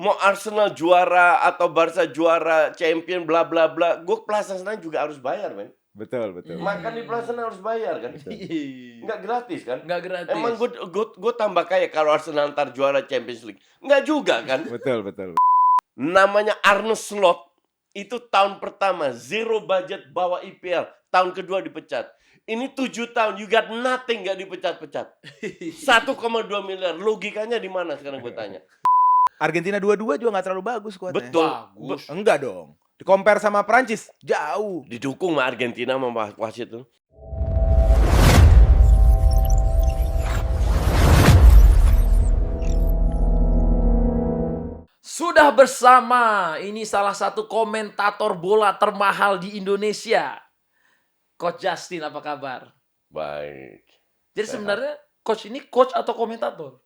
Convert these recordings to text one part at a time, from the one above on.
mau Arsenal juara atau Barca juara, champion, bla bla bla, gue Plaza Senayan juga harus bayar, men. Betul. Makan di Plaza Senayan harus bayar kan? Nggak gratis kan? Nggak gratis. Emang gue tambah kaya kalau Arsenal ntar juara Champions League? Nggak juga kan? Betul. Namanya Arne Slot, itu tahun pertama, zero budget bawa IPL. Tahun kedua dipecat. Ini 7 tahun, you got nothing, nggak dipecat-pecat. 1,2 miliar, logikanya di mana sekarang gue tanya? Argentina 2-2 juga nggak terlalu bagus kuatnya. Betul. Bagus. Enggak dong. Di-compare sama Prancis, jauh. Didukung sama Argentina sama wasit itu. Sudah bersama, ini salah satu komentator bola termahal di Indonesia. Coach Justin, apa kabar? Baik. Jadi Sehat. sebenarnya coach ini coach atau komentator?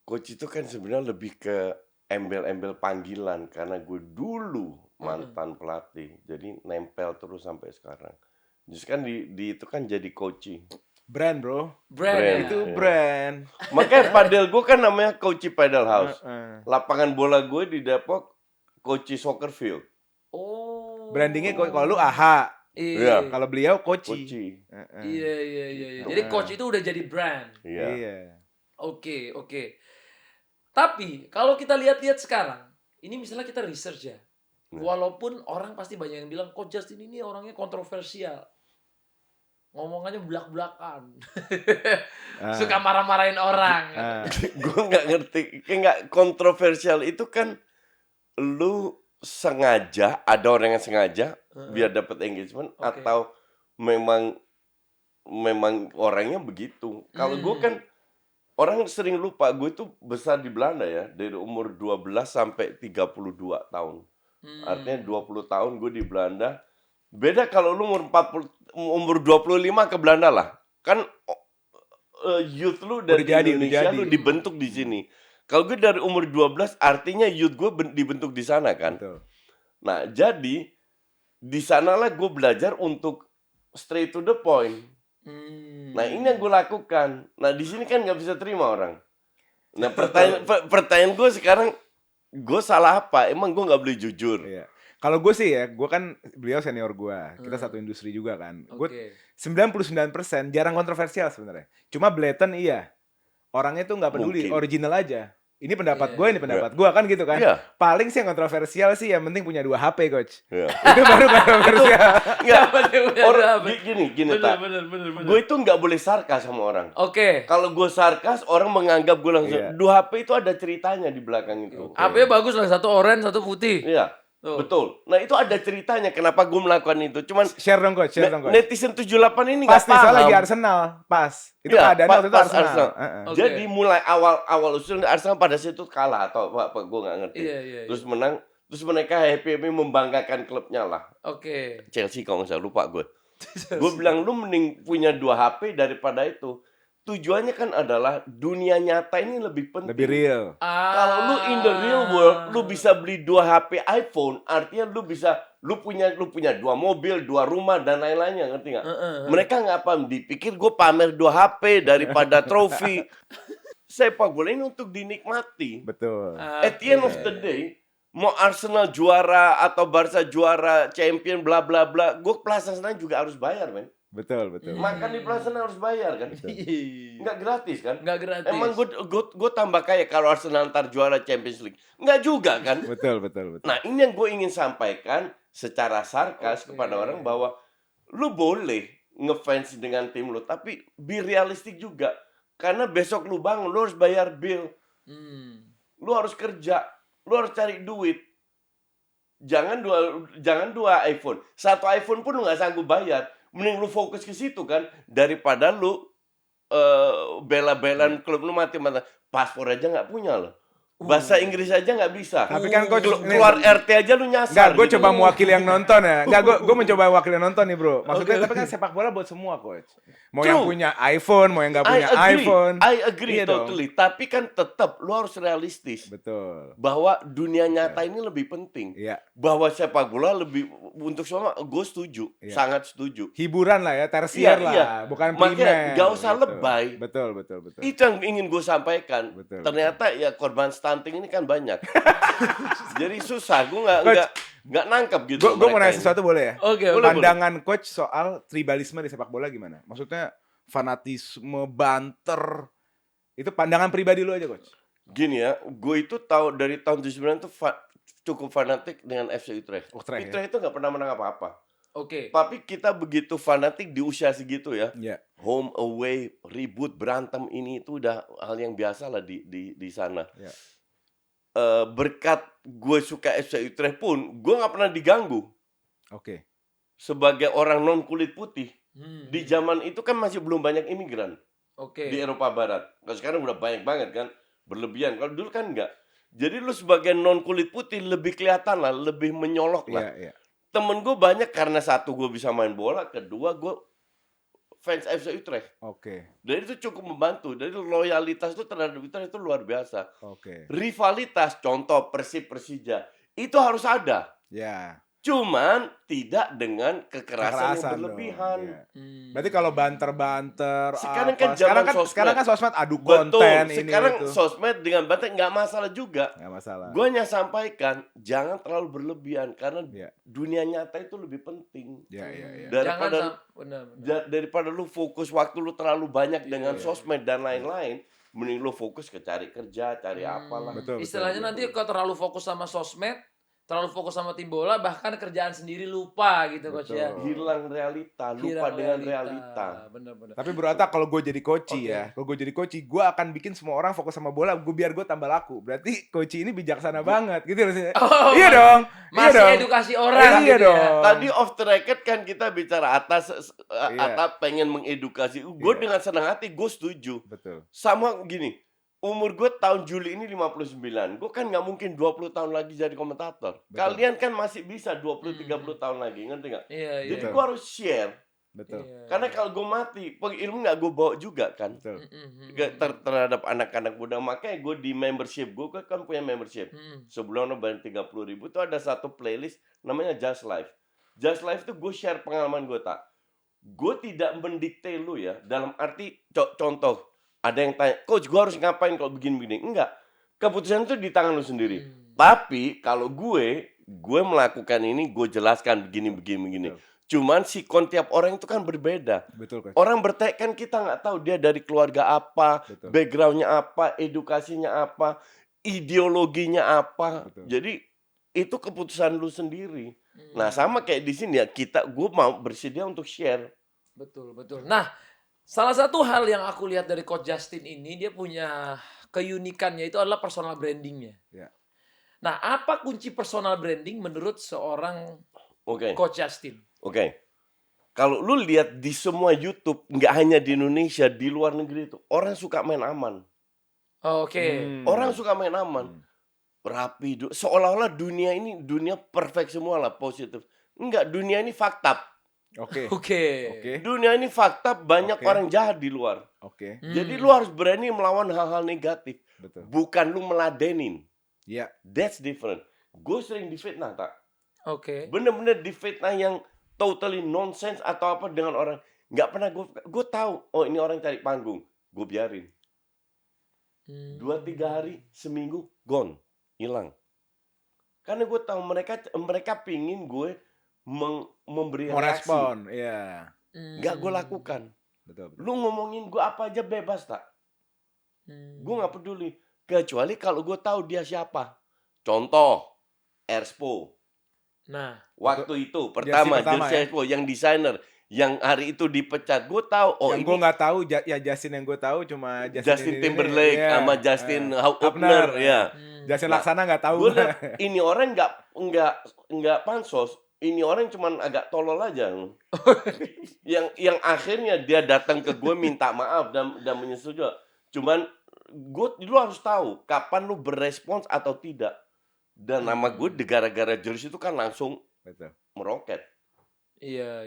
Coach itu kan sebenarnya lebih ke embel-embel panggilan karena gue dulu mantan pelatih, jadi nempel terus sampai sekarang. Justru kan di itu kan jadi coaching. Brand, bro. Brand. Brand. Ya? Itu Iya. brand. Makanya padel gue kan namanya Coachy Padel House. Heeh. Lapangan bola gue di Depok Coachy Soccer Field. Oh. Brandingnya kalau lu AHA, Iya. kalau beliau Koci. Coachy. Heeh. Iya. Jadi coach itu udah jadi brand. Iya. Iya. Oke. Tapi kalau kita lihat-lihat sekarang, ini misalnya kita research ya. Walaupun orang pasti banyak yang bilang Coach Justin ini orangnya kontroversial. Ngomongannya belak-belakan. Suka marah-marahin orang. Gue nggak ngerti, kayak nggak kontroversial itu kan lu sengaja, ada orang yang sengaja biar dapat engagement atau memang orangnya begitu. Kalau gue kan orang sering lupa, gue itu besar di Belanda ya, dari umur 12 sampai 32 tahun. Artinya 20 tahun gue di Belanda. Beda kalau lu umur 25 ke Belanda lah. Kan youth lu dari Indonesia lu dibentuk di sini. Kalau gue dari umur 12 artinya youth gue dibentuk di sana kan. Betul. Nah, jadi di sanalah gue belajar untuk straight to the point. Nah, ini yang gue lakukan. Nah, di sini kan nggak bisa terima orang. Nah, pertanyaan gue sekarang, gue salah apa? Emang gue nggak boleh jujur? Iya. Kalau gue sih ya, gue kan beliau senior gue, kita satu industri juga kan. Gue Oke. 99% jarang kontroversial sebenarnya. Cuma blatant iya. Orangnya tuh nggak peduli, Mungkin. original aja. Ini pendapat Iya. gue, ini pendapat gue kan gitu kan. Iya. Paling sih yang kontroversial sih yang penting punya 2 HP, coach. Iya. Itu baru kontroversial. Nggak, Bener. gini tak. Bener. Gue itu nggak boleh sarkas sama orang. Oke. Kalau gue sarkas, orang menganggap gue langsung. Iya. 2 HP itu ada ceritanya di belakang itu. HP bagus lah, satu oranye, satu putih. Iya, Tuh. betul. Nah itu ada ceritanya kenapa gue melakukan itu. Cuman Share dong, coach. netizen 78 ini Pas nggak nih, soalnya paham. lagi Arsenal. Pas. Itu Iya, keadaannya waktu itu pas Arsenal. Arsenal. Oke. Jadi mulai awal usul Arsenal pada saat itu kalah atau apa gue nggak ngerti. Iya. Terus menang, terus mereka happy membanggakan klubnya lah. Oke. Chelsea kalau nggak salah, lupa gue. Gue bilang lu mending punya 2 HP daripada itu. Tujuannya kan adalah dunia nyata ini lebih penting. Lebih real. Kalau lu in the real world, lu bisa beli 2 HP iPhone, artinya lu punya 2 mobil, 2 rumah dan lain-lainnya, ngerti nggak? Mereka nggak paham, dipikir gue pamer 2 HP daripada trofi. Sepak bola ini untuk dinikmati. Betul. At the end of the day, mau Arsenal juara atau Barca juara, champion, bla bla bla, gue Plaza Senayan juga harus bayar, men. Betul. Makan di Plaza Senayan harus bayar kan? Nggak gratis kan? Nggak gratis. Emang gue tambah kaya kalau Arsenal ntar juara Champions League? Nggak juga kan? Betul. Nah ini yang gue ingin sampaikan secara sarkas kepada orang bahwa lu boleh ngefans dengan tim lu, tapi be realistik juga. Karena besok lu bangun, lu harus bayar bill. Lu harus kerja, lu harus cari duit. Jangan dua iPhone. 1 iPhone pun lu nggak sanggup bayar. Mending lu fokus ke situ kan, daripada lu bela-belan klub lu mati-mati. Paspor aja nggak punya lo. Bahasa Inggris aja nggak bisa. Tapi kan coach keluar RT aja lu nyasar. Enggak, gue gitu. coba mewakili yang nonton ya. Enggak, gue mencoba mewakili yang nonton nih, bro. Maksudnya, tapi kan sepak bola buat semua, coach. Mau yang punya iPhone, mau yang nggak punya iPhone. I agree Iya totally. Tapi kan tetap lu harus realistis. Betul. Bahwa dunia nyata ini lebih penting. Iya. Bahwa sepak bola lebih untuk semua, gue setuju. Iya. Sangat setuju. Hiburan lah ya, tersier lah. Iya. Bukan Makanya primer. nggak usah Betul. lebay. Betul. Itu yang ingin gue sampaikan. Betul. Ternyata ya korban stunting ini kan banyak. Jadi susah, gue Coach, nggak nangkep gitu. Gue mau mereka nanya ini. sesuatu boleh ya? Oke, Boleh. Pandangan coach soal tribalisme di sepak bola gimana? Maksudnya fanatisme, banter, itu pandangan pribadi lu aja coach. Gini ya, gue itu tahu dari tahun 79 tuh cukup fanatik dengan FC Utrecht. Utrecht, Utrecht itu nggak pernah menang apa-apa. Oke. Tapi kita begitu fanatik di usia segitu ya. Iya. Home away, ribut, berantem ini itu udah hal yang biasa lah di sana. Ya. Berkat gue suka FC Utrecht pun, gue nggak pernah diganggu Oke. sebagai orang non kulit putih. Hmm. Di zaman itu kan masih belum banyak imigran Oke. di Eropa Barat. Kalau sekarang udah banyak banget kan, berlebihan. Kalau dulu kan enggak. Jadi lu sebagai non kulit putih lebih kelihatan lah, lebih menyolok lah. Iya, iya. Temen gue banyak karena satu gue bisa main bola, kedua gue fans FC Utrecht. Oke. Dan itu cukup membantu. Jadi loyalitas itu terhadap Utrecht itu luar biasa. Oke. Rivalitas, contoh Persib Persija, itu harus ada. Ya. Cuman tidak dengan kekerasan yang Kekerasan berlebihan. dong, iya. Hmm. Berarti kalau banter-banter Sekarang apa, kan zaman sosmed. sekarang kan sosmed adu Betul, konten ini sekarang itu. sosmed dengan banter nggak masalah juga. Nggak masalah. Gue hanya sampaikan, jangan terlalu berlebihan. Karena Iya. dunia nyata itu lebih penting. Iya, iya, iya. Benar. Daripada lu fokus waktu lu terlalu banyak dengan Iya. sosmed dan lain-lain, mending lu fokus ke cari kerja, cari apalah. Betul, Istilahnya betul. nanti kalau terlalu fokus sama sosmed, terlalu fokus sama tim bola, bahkan kerjaan sendiri lupa gitu coach ya. Betul. Hilang realita, lupa Hilang dengan realita. Benar-benar. Tapi Bro Atta, kalau gue jadi coach Oke. ya, kalau gue jadi coach, gue akan bikin semua orang fokus sama bola, biar gue tambah laku. Berarti coach ini bijaksana banget, gitu loh. Oh, Iya dong. Masih iya dong. edukasi orang Iya gitu ya. dong. Tadi off the record kan kita bicara atas Iya. Atta pengen mengedukasi. Gue Iya. dengan senang hati gue setuju. Betul. Sama gini, umur gue tahun Juli ini 59. Gue kan nggak mungkin 20 tahun lagi jadi komentator. Betul. Kalian kan masih bisa 20-30 tahun lagi, ngerti nggak? Iya, iya. Jadi Betul. gue harus share. Betul. Iya. Karena kalau gue mati, ilmu nggak gue bawa juga kan. Betul. Terhadap anak-anak muda. Makanya gue di membership, gue kan punya membership. Hmm. Sebelum bayar 30.000 tuh ada satu playlist namanya Just Life. Just Life tuh gue share pengalaman gue tak. Gue tidak mendikte lu ya. Dalam arti contoh, ada yang tanya, coach gue harus ngapain kalau begini-begini? Enggak. Keputusan itu di tangan lu sendiri. Tapi kalau gue melakukan ini, gue jelaskan begini. Betul. Cuman sikon tiap orang itu kan berbeda. Betul coach. Orang bertanya kan kita nggak tahu dia dari keluarga apa, Betul. backgroundnya apa, edukasinya apa, ideologinya apa. Betul. Jadi itu keputusan lu sendiri. Nah sama kayak di sini ya gue mau bersedia untuk share. Betul. Nah, salah satu hal yang aku lihat dari Coach Justin ini, dia punya keunikannya itu adalah personal brandingnya. Ya. Nah, apa kunci personal branding menurut seorang Oke. Coach Justin? Oke. Kalau lu lihat di semua YouTube, nggak hanya di Indonesia, di luar negeri itu orang suka main aman. Oke. Orang suka main aman. Rapi, seolah-olah dunia ini dunia perfect semua lah, positif. Enggak, dunia ini fakta. Oke. Oke. Oke. Dunia ini fakta, banyak Oke. orang jahat di luar. Oke. Jadi lu harus berani melawan hal-hal negatif. Betul. Bukan lu meladenin. Iya. That's different. Gue sering difitnah, tak? Oke. Bener-bener difitnah yang totally nonsense atau apa dengan orang. Nggak pernah gue tahu, oh ini orang cari panggung. Gue biarin. 2-3 hari, seminggu, gone. Hilang. Karena gue tahu mereka pingin gue memberi Mau reaksi. respon. Iya. Nggak gue lakukan. Betul. Lu ngomongin gue apa aja bebas, tak? Gue nggak peduli. Kecuali kalau gue tahu dia siapa. Contoh, Erspo. Nah, Waktu itu pertama Jersey Erspo yang desainer yang hari itu dipecat. Gue tahu. Oh yang ini gue nggak tahu, ya Justin yang gue tahu cuma Justin ini, Timberlake iya. sama Justin Hubner. Hubner, ya. Justin Nah, Laksana nggak tahu. Gue liat ini orang nggak pansos. Ini orang cuman agak tolol aja. yang akhirnya dia datang ke gue minta maaf dan menyesal juga. Cuman lu harus tahu kapan lu berespons atau tidak. Dan nama gue gara-gara jersey itu kan langsung Betul. meroket. iya.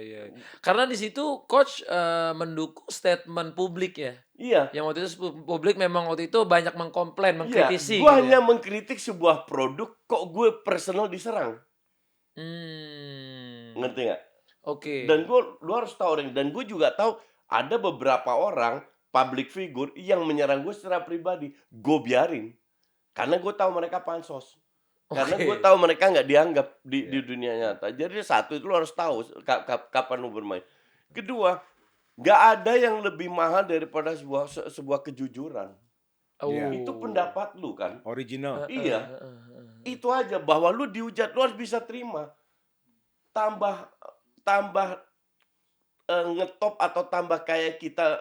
Karena di situ coach mendukung statement publik ya. Iya. Yang waktu itu publik memang waktu itu banyak mengkomplain, mengkritisi. Gue gitu hanya ya. mengkritik sebuah produk, kok gue personal diserang. Ngerti nggak? Oke. Dan lu harus tahu orang. Dan gue juga tahu ada beberapa orang public figure yang menyerang gue secara pribadi. Gue biarin. Karena gue tahu mereka pansos. Karena Oke. gue tahu mereka nggak dianggap di Iya. dunia nyata. Jadi satu itu lu harus tahu kapan lu bermain. Kedua, nggak ada yang lebih mahal daripada sebuah kejujuran. Iya. Itu pendapat lu kan. Original. Iya. Itu aja, bahwa lu dihujat, lu harus bisa terima. Tambah ngetop atau tambah kayak kita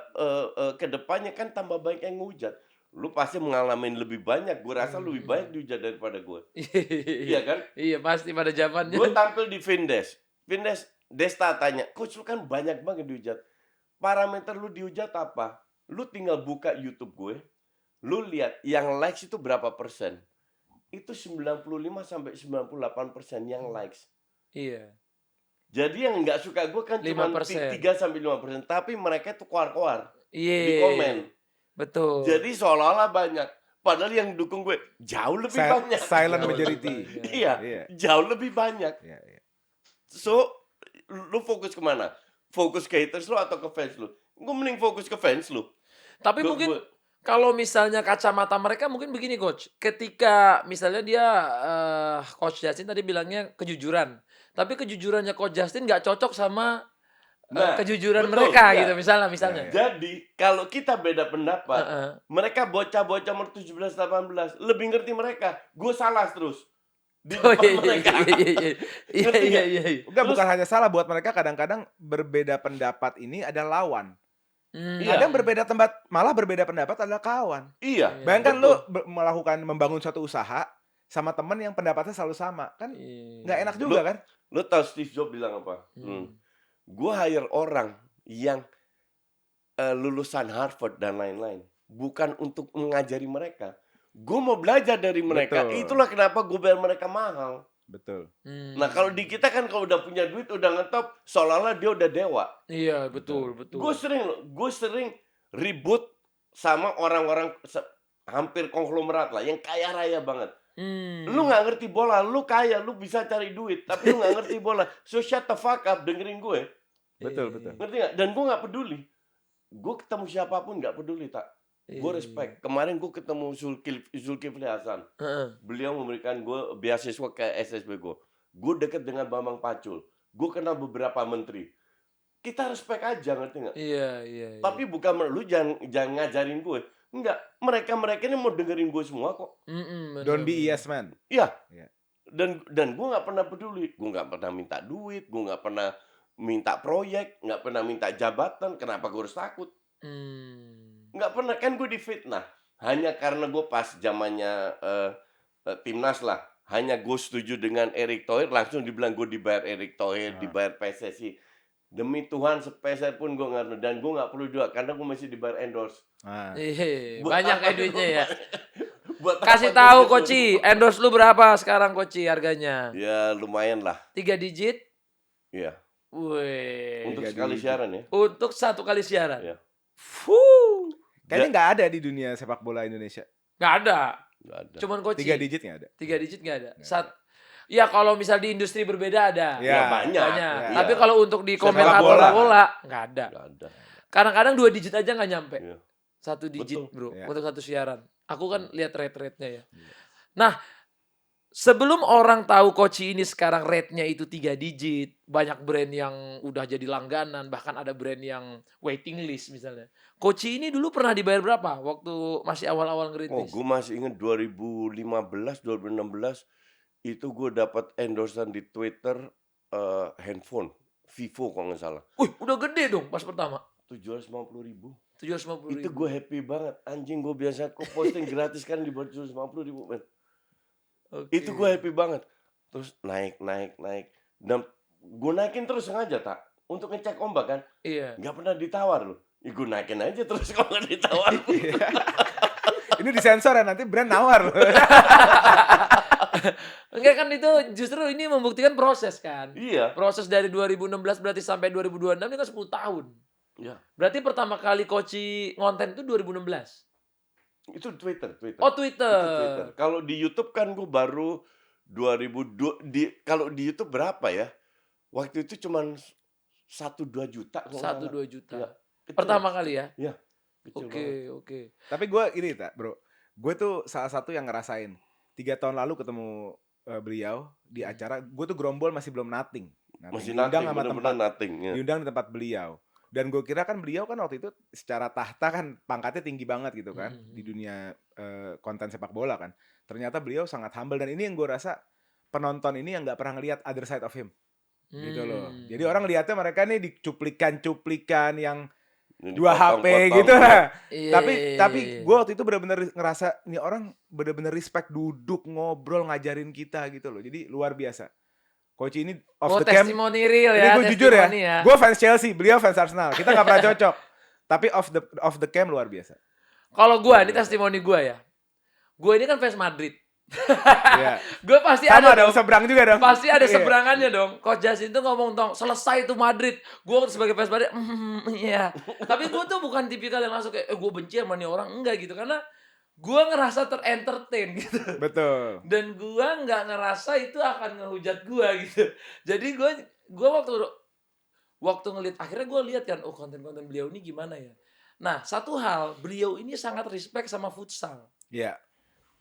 ke depannya kan tambah banyak yang ngehujat. Lu pasti mengalami lebih banyak. Gue rasa lebih banyak dihujat daripada gue. Iya kan? Iya pasti pada zamannya. Gue tampil di Vindes. Desta tanya, coach lu kan banyak banget dihujat. Parameter lu dihujat apa? Lu tinggal buka YouTube gue. Lu lihat yang likes itu berapa persen. Itu 95 sampai 98% yang likes. Iya. Jadi yang nggak suka gue kan cuma 5%. 3 sampai 5%. Tapi mereka tuh koar-koar Iya. di komen. Betul. Jadi seolah-olah banyak. Padahal yang dukung gue jauh lebih banyak. Silent Jauh majority. lebih banyak. Iya, Iya. jauh lebih banyak. Iya, iya. So, lu fokus kemana? Fokus ke haters lu atau ke fans lu? Gue mending fokus ke fans lu. Tapi Gua- mungkin gua- kalau misalnya kacamata mereka mungkin begini coach. Ketika misalnya dia coach Justin tadi bilangnya kejujuran. Tapi kejujurannya coach Justin nggak cocok sama Nah, kejujuran betul, mereka iya. gitu misalnya. Jadi, kalau kita beda pendapat, Heeh. mereka bocah-bocah umur 17-18 lebih ngerti mereka. Gue salah terus. Di Oh depan iya mereka. iya Ngerti iya nggak? iya. Enggak, Terus- bukan hanya salah buat mereka, kadang-kadang berbeda pendapat ini ada lawan. Iya. Kadang malah berbeda pendapat adalah kawan. Iya. Bayangkan betul. lu membangun suatu usaha sama teman yang pendapatnya selalu sama, kan nggak enak juga kan? Lu tahu Steve Jobs bilang apa? Gue hire orang yang lulusan Harvard dan lain-lain. Bukan untuk mengajari mereka. Gue mau belajar dari mereka. Betul. Itulah kenapa gue bayar mereka mahal. Betul. Nah kalau di kita kan kalau udah punya duit, udah ngetop, seolah-olah dia udah dewa. Iya betul. Gue sering ribut sama orang-orang hampir konglomerat lah, yang kaya raya banget. Lu nggak ngerti bola, lu kaya, lu bisa cari duit, tapi lu nggak ngerti bola. So shut the fuck up, dengerin gue. Betul, betul. Ngerti nggak? Dan gue nggak peduli. Gue ketemu siapapun nggak peduli, tak. Gue respect. Kemarin gue ketemu Zulkifli Hasan. Beliau memberikan gue beasiswa ke SSB gue. Gue deket dengan Bambang Pacul. Gue kenal beberapa menteri. Kita respect aja, ngerti nggak? Iya. Tapi bukan lu jangan ngajarin gue. Enggak, mereka ini mau dengerin gue semua kok. Don't be yes man. Iya. Iya. Dan gue nggak pernah peduli. Gue nggak pernah minta duit. Gue nggak pernah minta proyek. Nggak pernah minta jabatan. Kenapa gue harus takut? Nggak pernah. Kan gue difitnah. Hanya karena gue pas zamannya timnas lah. Hanya gue setuju dengan Erick Thohir. Langsung dibilang gue dibayar Erick Thohir. Dibayar PSSI. Demi Tuhan sepeser pun gue nggak. Dan gue nggak perlu juga. Karena gue masih dibayar endorse. Iya, Buat banyak apa duitnya ya. Buat Kasih apa tahu gue Koci, endorse lu berapa sekarang Koci harganya? Ya lumayan lah. 3 digit? Iya. Wih. Untuk 3 sekali digit. siaran ya. Untuk 1 kali siaran. Iya. Fuh. Kayaknya nggak ada di dunia sepak bola Indonesia. Nggak ada. Nggak ada. Cuman Koci. 3 digit nggak ada. 3 digit nggak ada. Ya kalau misal di industri berbeda ada. Ya, banyak. Iya. Tapi kalau untuk di Sepak komentator bola. bola nggak ada. Nggak ada. Kadang-kadang 2 digit aja nggak nyampe. Iya. 1 digit Betul. bro, Iya. untuk 1 siaran. Aku kan lihat rate-nya ya. Nah, sebelum orang tahu Koci ini sekarang rate-nya itu 3 digit, banyak brand yang udah jadi langganan, bahkan ada brand yang waiting list misalnya. Koci ini dulu pernah dibayar berapa waktu masih awal-awal Oh, ngerintis? gue masih ingat 2015, 2016 itu gue dapat endorsean di Twitter handphone Vivo kalau nggak salah. Wih, udah gede dong pas pertama. 750.000. 750 Itu gue happy banget. Anjing, gue biasa kok posting gratis kan di bawah 750.000 men. Itu gue happy banget. Terus naik. Dan gue naikin terus sengaja tak untuk ngecek ombak kan. Iya. Nggak pernah ditawar loh. Ya gue naikin aja terus kalau nggak ditawar. Ini disensor ya, nanti brand nawar loh. Enggak kan itu justru ini membuktikan proses kan. Iya. Proses dari 2016 berarti sampai 2026 ini kan 10 tahun. Iya. Berarti pertama kali Koci ngonten itu 2016. Itu Twitter. Oh, Twitter. Itu Twitter. Kalau di YouTube kan gue baru 2002 kalau di YouTube berapa ya? Waktu itu cuman 1-2 juta. 1-2 juta. Iya. Kecil Pertama banget. kali ya. Iya. Kecil banget. Oke. Tapi gue ini tak bro, Gue tuh salah satu yang ngerasain 3 tahun lalu ketemu beliau di acara, gue tuh Grombol masih belum nothing. Masih Diundang nothing, sama bener-bener tempat, nothing. Ya. diundang di tempat beliau. Dan gue kira kan beliau kan waktu itu secara tahta kan pangkatnya tinggi banget gitu kan di dunia konten sepak bola kan. Ternyata beliau sangat humble, dan ini yang gue rasa penonton ini yang nggak pernah ngelihat other side of him gitu loh. Jadi orang lihatnya mereka nih di cuplikan-cuplikan yang Ini 2 HP potong-potong, gitu lah. Iya, Tapi gue waktu itu benar-benar ngerasa nih orang benar-benar respect, duduk ngobrol ngajarin kita gitu loh. Jadi luar biasa. Coach ini off the cam. testimoni real Ini ya. gue jujur ya. testimoni ya. Gue fans Chelsea, beliau fans Arsenal. Kita nggak pernah cocok. Tapi off the cam luar biasa. Kalau gue, ini testimoni gue ya. Gue ini kan fans Madrid. Iya. Gue pasti Sama ada dong, seberang juga dong. Pasti ada Iya. seberangannya dong. Coach Justin tuh ngomong dong, selesai itu Madrid. Gue sebagai fans Madrid, iya. Tapi gue tuh bukan tipikal yang langsung kayak, gue benci sama nih orang. Enggak gitu. Karena gue ngerasa terentertain gitu. Betul. Dan gue nggak ngerasa itu akan ngehujat gue gitu. Jadi gue waktu ngeliat, akhirnya gue lihat kan, oh konten-konten beliau ini gimana ya. Nah, satu hal, beliau ini sangat respect sama futsal. Iya.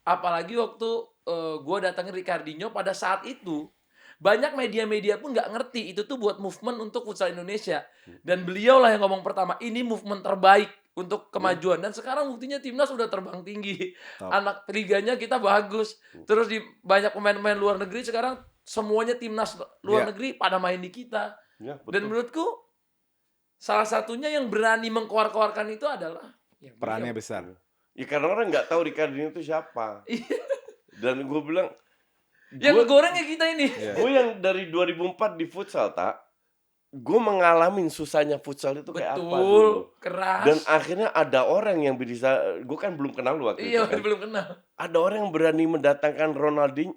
Apalagi waktu gue datangin Ricardinho pada saat itu, banyak media-media pun nggak ngerti itu tuh buat movement untuk futsal Indonesia. Dan beliau lah yang ngomong pertama, ini movement terbaik untuk kemajuan. Dan sekarang buktinya timnas udah terbang tinggi. Top. Anak liganya kita bagus. Terus di banyak pemain-pemain luar negeri sekarang semuanya timnas luar Iya. negeri pada main di kita. Ya, betul. Dan menurutku salah satunya yang berani mengkeluarkan itu adalah ya, Perannya beliau. besar. Ya karena orang nggak tahu Ricardinho itu siapa. Dan gue bilang, Yang ngegoreng ya kita ini. Iya. gue yang dari 2004 di futsal, gue mengalami susahnya futsal itu kayak apa dulu. Betul, keras. Dan akhirnya ada orang yang bisa, gue kan belum kenal lu waktu Iya, itu kan. belum kenal. Ada orang yang berani mendatangkan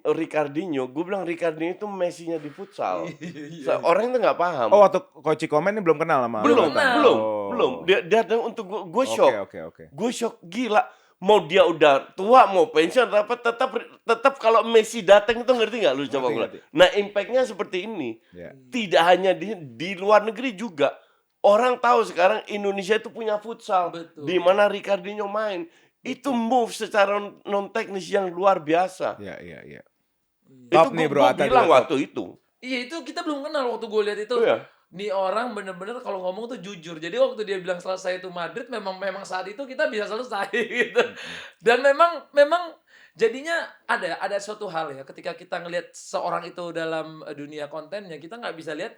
Ricardinho. Gue bilang Ricardinho itu Messi-nya di futsal. Iya. Orang itu nggak paham. Oh, waktu Coach komen ini belum kenal sama Belum Sultan? kenal. belum. Dia datang untuk gue shock. Oke. Gue shock gila. Mau dia udah tua, mau pensiun, apa tetap kalau Messi datang itu ngerti nggak lu coba bilang. Ngerti. Nah impactnya seperti ini. Iya. Tidak hanya di luar negeri juga. Orang tahu sekarang Indonesia itu punya futsal. Betul. Di mana Ricardinho main. Itu move secara non teknis yang luar biasa. Iya. Itu Top nih, bro, gue Atta bilang juga top. waktu itu. Iya, itu kita belum kenal waktu gue lihat itu. Iya. Nih orang bener-bener kalau ngomong tuh jujur. Jadi waktu dia bilang selesai itu Madrid, memang saat itu kita bisa selesai gitu. Dan memang jadinya ada suatu hal ya, ketika kita ngelihat seorang itu dalam dunia kontennya, kita nggak bisa lihat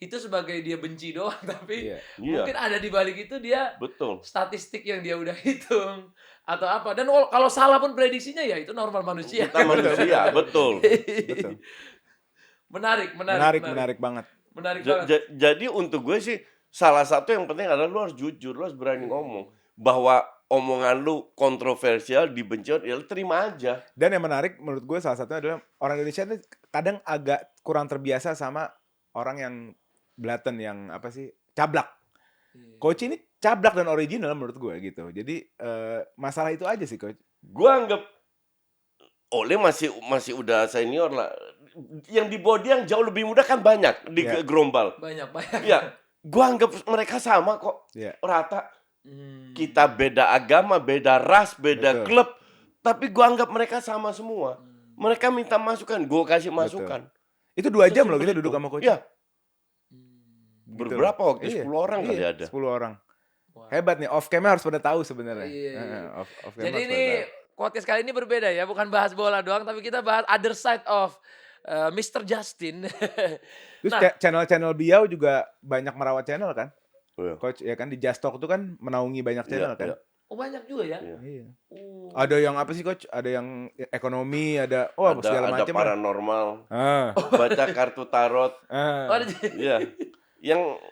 itu sebagai dia benci doang, tapi Iya. mungkin ada di balik itu dia Betul. statistik yang dia udah hitung atau apa. Dan kalau salah pun prediksinya ya itu normal manusia. Kita manusia, betul. Betul. Menarik Menarik banget. Menarik banget. Jadi untuk gue sih salah satu yang penting adalah lu harus jujur, lu harus berani ngomong bahwa omongan lu kontroversial, dibenci, ya lu terima aja. Dan yang menarik menurut gue salah satunya adalah orang Indonesia ini kadang agak kurang terbiasa sama orang yang blatant, yang apa sih, cablak. Coach ini cablak dan original menurut gue gitu. Jadi masalah itu aja sih Coach. Gue anggap Ole masih udah senior lah. Yang di bawah dia yang jauh lebih muda kan banyak di Iya. Gerombal. Banyak. Iya, gue anggap mereka sama kok. Iya. Rata. Kita beda agama, beda ras, beda Betul. klub, tapi gue anggap mereka sama semua. Mereka minta masukan, gue kasih masukan. Itu 2 jam loh Sesimpel kita itu. duduk sama Coach. Iya. Gitu. Berberapa waktu? Iya. 10 orang kali Iya, ada. 10 orang. Wah. Hebat nih, off cam-nya harus pada tahu sebenarnya. Iya. Off cam Jadi harus ini pada tahu. podcast kali ini berbeda ya, bukan bahas bola doang, tapi kita bahas other side of Mr. Justin. Terus Nah. channel-channel beliau juga banyak merawat channel kan? Iya. Coach ya kan di Just Talk itu kan menaungi banyak channel Iya, kan? iya. Oh banyak juga ya. Iya. Iya. Oh. Ada yang apa sih Coach? Ada yang ekonomi, ada segala Ada macam. paranormal, Ah. baca kartu tarot, Oh, ada- iya.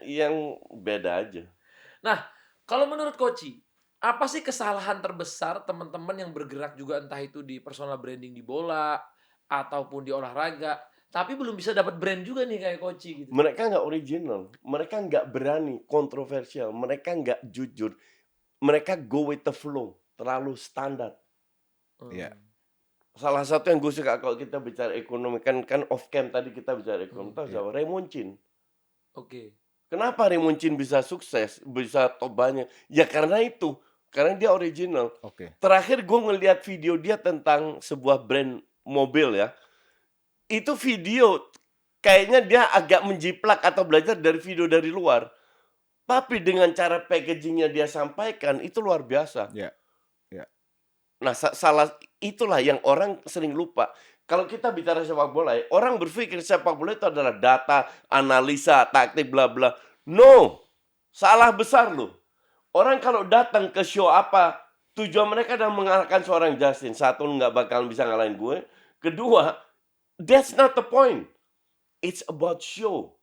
Yang beda aja. Nah, kalau menurut Koci, apa sih kesalahan terbesar teman-teman yang bergerak juga entah itu di personal branding di bola ataupun di olahraga, tapi belum bisa dapat brand juga nih kayak Koci gitu. Mereka nggak original, mereka nggak berani, kontroversial, mereka nggak jujur, mereka go with the flow, terlalu standar. Iya. Salah satu yang gue suka kalau kita bicara ekonomi, kan off cam tadi kita bicara ekonomi, tahu siapa? Raymond Chin. Oke. Kenapa Raymond Chin bisa sukses, bisa top banyak? Ya karena itu, karena dia original. Oke. Terakhir gue ngeliat video dia tentang sebuah brand mobil ya. Itu video kayaknya dia agak menjiplak atau belajar dari video dari luar. Tapi dengan cara packagingnya dia sampaikan itu luar biasa. Ya. Nah, salah itulah yang orang sering lupa. Kalau kita bicara sepak bola, orang berpikir sepak bola itu adalah data, analisa, taktik, bla bla. No, salah besar loh. Orang kalau datang ke show apa, tujuan mereka adalah mengalahkan seorang Justin. Satu, nggak bakal bisa ngalahin gue. Kedua, that's not the point. It's about show.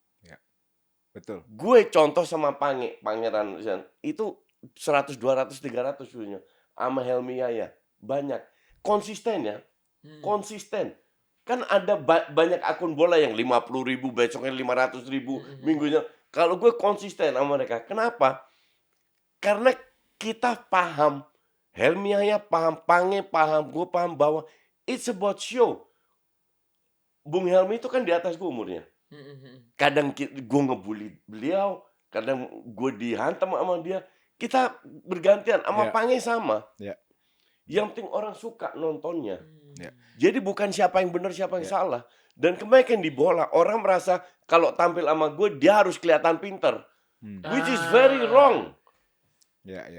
Betul. Gue contoh sama Pangeran itu 100, 200, 300 view-nya. Sama Helmi Yahya. Banyak. Konsisten ya. Konsisten. Kan ada banyak akun bola yang 50.000, besoknya 500.000, minggunya. Kalau gue konsisten sama mereka. Kenapa? Karena kita paham. Helmi Yahya paham, Pange paham, gue paham bahwa it's about show. Bung Helmi itu kan di atas gue umurnya. Kadang gue ngebully beliau, kadang gue dihantam sama dia. Kita bergantian sama Pange sama. Yang penting orang suka nontonnya. Jadi bukan siapa yang benar, siapa yang salah. Dan kebanyakan di bola, orang merasa kalau tampil sama gue, dia harus kelihatan pinter. Which is very wrong.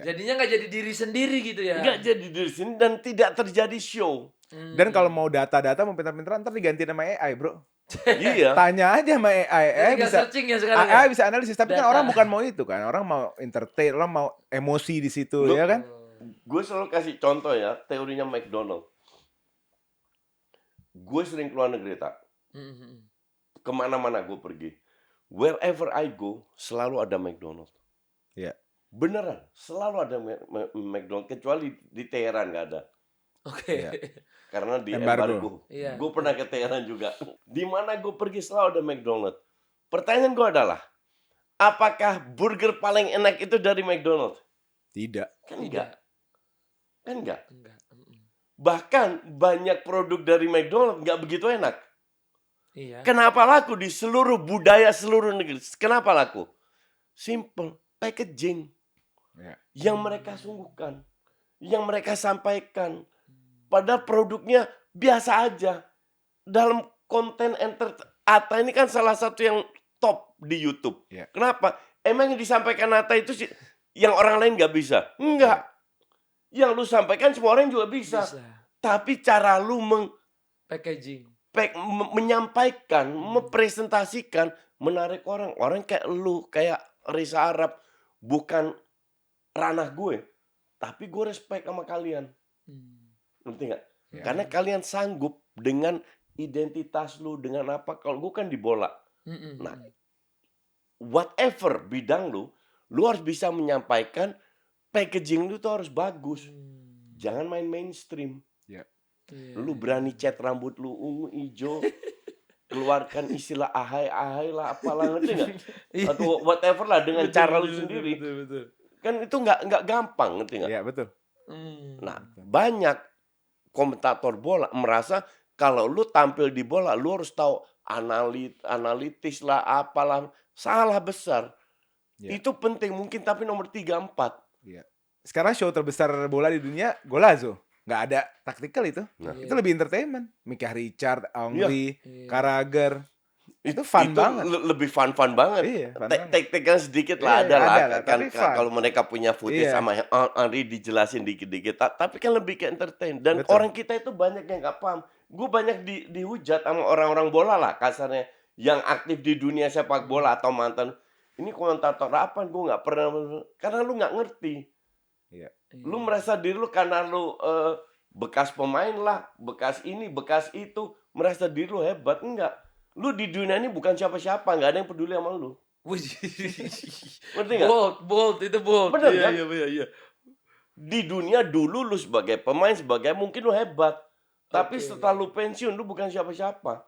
Jadinya nggak jadi diri sendiri gitu ya. Nggak jadi diri sendiri dan tidak terjadi show. Dan kalau mau data-data, mau pintar-pintaran, ntar diganti nama AI, bro. Iya. Tanya aja sama AI. Tinggal Bisa searching ya sekarang AI ya. bisa analisis, tapi kan Data. orang bukan mau itu kan. Orang mau entertain, orang mau emosi di situ, ya kan? Gue selalu kasih contoh ya, teorinya McDonald. Gue sering keluar negeri, tak? Kemana-mana gue pergi. Wherever I go, selalu ada McDonald. Iya. Beneran, selalu ada McDonald. Kecuali di Teheran nggak ada. Oke. Iya. Karena di Embargo. embargo. Iya. Gue pernah ke Teheran juga. Di mana gue pergi selalu ada McDonald. Pertanyaan gue adalah, apakah burger paling enak itu dari McDonald? Tidak. Kan enggak. Kan enggak. Enggak. Bahkan banyak produk dari McDonald nggak begitu enak. Iya. Kenapa laku di seluruh budaya seluruh negeri? Kenapa laku? Simple, packaging. Ya. Yang mereka sungguhkan, yang mereka sampaikan. Padahal produknya biasa aja. Dalam konten Atta ini kan salah satu yang top di YouTube. Ya. Kenapa? Emang yang disampaikan Atta itu sih yang orang lain nggak bisa? Enggak. Yang lu sampaikan semua orang juga bisa. Tapi cara lu Packaging. menyampaikan, mempresentasikan, menarik orang. Orang kayak lu, kayak Risa Arab, bukan ranah gue. Tapi gue respect sama kalian. Ngerti nggak? Karena kalian sanggup dengan identitas lu, dengan apa. Kalau gue kan di bola. Nah, whatever bidang lu harus bisa menyampaikan. Packaging lu tuh harus bagus. Jangan main mainstream. Lu berani cat rambut lu ungu, hijau. Keluarkan istilah ahai lah, apalah, ngerti nggak? Atau whatever lah dengan cara lu sendiri. Betul. Kan itu nggak gampang, ngerti nggak? Iya, betul. Nah, banyak komentator bola merasa kalau lu tampil di bola, lu harus tahu analitis lah, apalah. Salah besar. Itu penting mungkin, tapi nomor 3, 4. Iya. Sekarang show terbesar bola di dunia Golazo. Nggak ada taktikal itu. Itu lebih entertainment. Micah Richard, Henry, Carragher. Itu fun banget. Lebih fun banget. Iya, fun banget. Tek-tekan sedikit lah, Iya, ada lah. tapi Kan fun. kalau mereka punya footage Iya. sama Henry dijelasin dikit-dikit. Tapi kan lebih ke entertain. Dan Betul. orang kita itu banyak yang nggak paham. Gue banyak dihujat sama orang-orang bola lah kasarnya. Yang aktif di dunia sepak bola atau mantan. Ini komentator apa? Gue nggak pernah. Karena lu nggak ngerti. Iya. Lu merasa diri lu karena lu bekas pemain lah, bekas ini, bekas itu, merasa diri lu hebat. Enggak. Lu di dunia ini bukan siapa-siapa, nggak ada yang peduli sama lu. Ngerti nggak? Bold, itu bold. Bener kan? Iya. Di dunia dulu lu sebagai pemain, sebagai mungkin lu hebat. Tapi Oke. setelah lu pensiun, lu bukan siapa-siapa.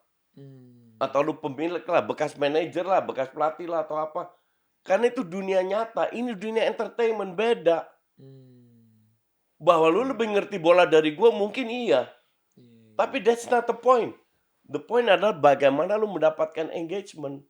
Atau lu pemilik lah, bekas manajer lah, bekas pelatih lah, atau apa. Karena itu dunia nyata, ini dunia entertainment, beda. Bahwa lu lebih ngerti bola dari gue mungkin iya. Tapi that's not the point. The point adalah bagaimana lu mendapatkan engagement.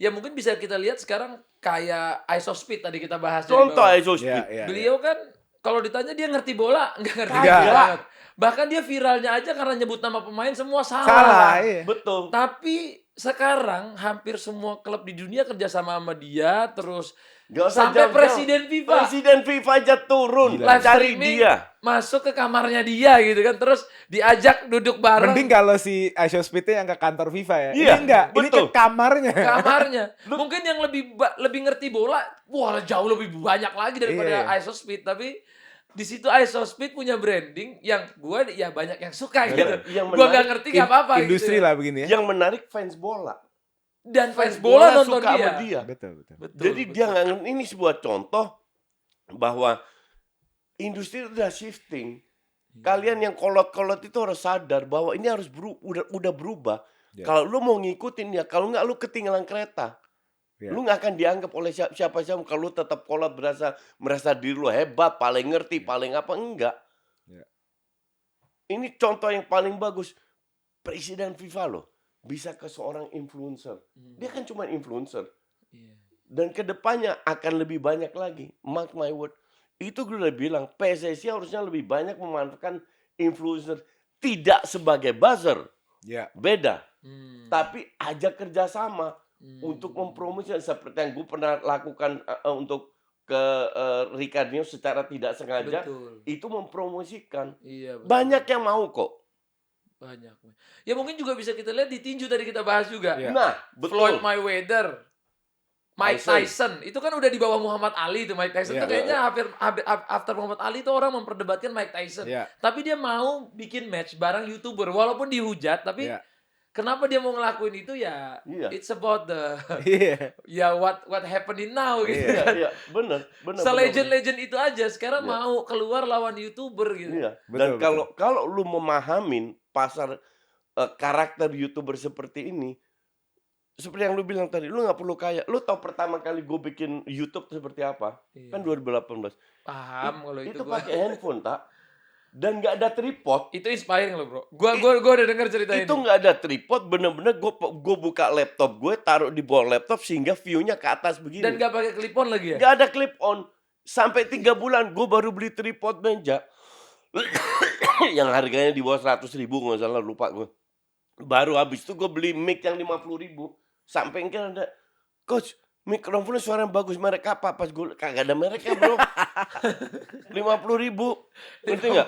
Ya mungkin bisa kita lihat sekarang kayak Ice of Speed tadi kita bahas. Contoh dari bawah. ISO Speed. Iya. Beliau kan kalau ditanya dia ngerti bola, nggak ngerti Kagak. banget. Bahkan dia viralnya aja karena nyebut nama pemain semua Salah, salah. iya. Betul. Tapi sekarang hampir semua klub di dunia kerjasama sama dia, terus Gak usah sampai jauh-jauh. presiden FIFA Presiden FIFA aja turun Gila. live cari streaming, dia. masuk ke kamarnya dia gitu kan, terus diajak duduk bareng Mending kalau si Aisha Speed yang ke kantor FIFA ya. Iya, Ini enggak, ini ke betul. kamarnya. kamarnya. Mungkin yang lebih ngerti bola, wah jauh lebih banyak lagi daripada Iya. ISO Speed. Tapi di situ ISO Speed punya branding yang gue ya banyak yang suka gitu. Yang Gue nggak menarik, ngerti nggak apa-apa Industri gitu. lah begini ya. yang menarik fans bola. Dan fans bola nonton suka dia. sama dia. Betul. Betul, Jadi betul. dia nggak ngerti. Ini sebuah contoh bahwa industri udah shifting. Kalian yang kolot-kolot itu harus sadar bahwa ini harus udah berubah. Ya. Kalau lu mau ngikutin ya, kalau nggak lu ketinggalan kereta. Ya. Lu nggak akan dianggap oleh siapa-siapa kalau lu tetap kolot merasa diri lu hebat, paling ngerti, paling apa enggak. Ya. Ini contoh yang paling bagus. Presiden FIFA loh bisa ke seorang influencer. Dia kan cuma influencer. Iya. Dan kedepannya akan lebih banyak lagi. Mark my word. Itu gue udah bilang, PSSI harusnya lebih banyak memanfaatkan influencer. Tidak sebagai buzzer. Ya. Beda. Hmm. Tapi ajak kerjasama untuk mempromosikan. Seperti yang gue pernah lakukan untuk ke Ricardinho secara tidak sengaja. Betul. Itu mempromosikan. Iya, betul. Banyak yang mau kok. Banyak. Ya mungkin juga bisa kita lihat di tinju tadi kita bahas juga. Iya. Nah, Floyd betul. Mayweather, Mike Tyson. Itu kan udah di bawah Muhammad Ali tuh. Mike Tyson Iya. tuh kayaknya hampir after Muhammad Ali tuh orang memperdebatkan Mike Tyson. Ya. Tapi dia mau bikin match bareng YouTuber walaupun dihujat, tapi Ya. kenapa dia mau ngelakuin itu ya? Iya. It's about the Iya. ya what happening now gitu Iya. kan. Iya, bener. Se-legend-legend itu aja sekarang Iya. mau keluar lawan YouTuber gitu. Iya. Betul, Dan kalau lu memahamin pasar karakter YouTuber seperti ini, seperti yang lu bilang tadi, lu nggak perlu kaya. Lu tahu pertama kali gue bikin YouTube seperti apa? Iya. Kan 2018. Paham kalau itu gua. pakai handphone, tak? Dan nggak ada tripod. Itu inspiring loh, Bro. Gua udah denger cerita ini. Itu nggak ada tripod, bener-bener gue buka laptop gue, taruh di bawah laptop sehingga view-nya ke atas begini. Dan gak pakai clip on lagi ya? Nggak ada clip on. Sampai 3 bulan gue baru beli tripod meja. Yang harganya di bawah 100.000 nggak salah, lupa gue. Baru habis itu gue beli mic yang 50.000. Sampai kan ada, coach, mikrofonnya suara bagus, merek apa? Pas gue, kagak ada mereknya bro. 50.000. Ngerti nggak?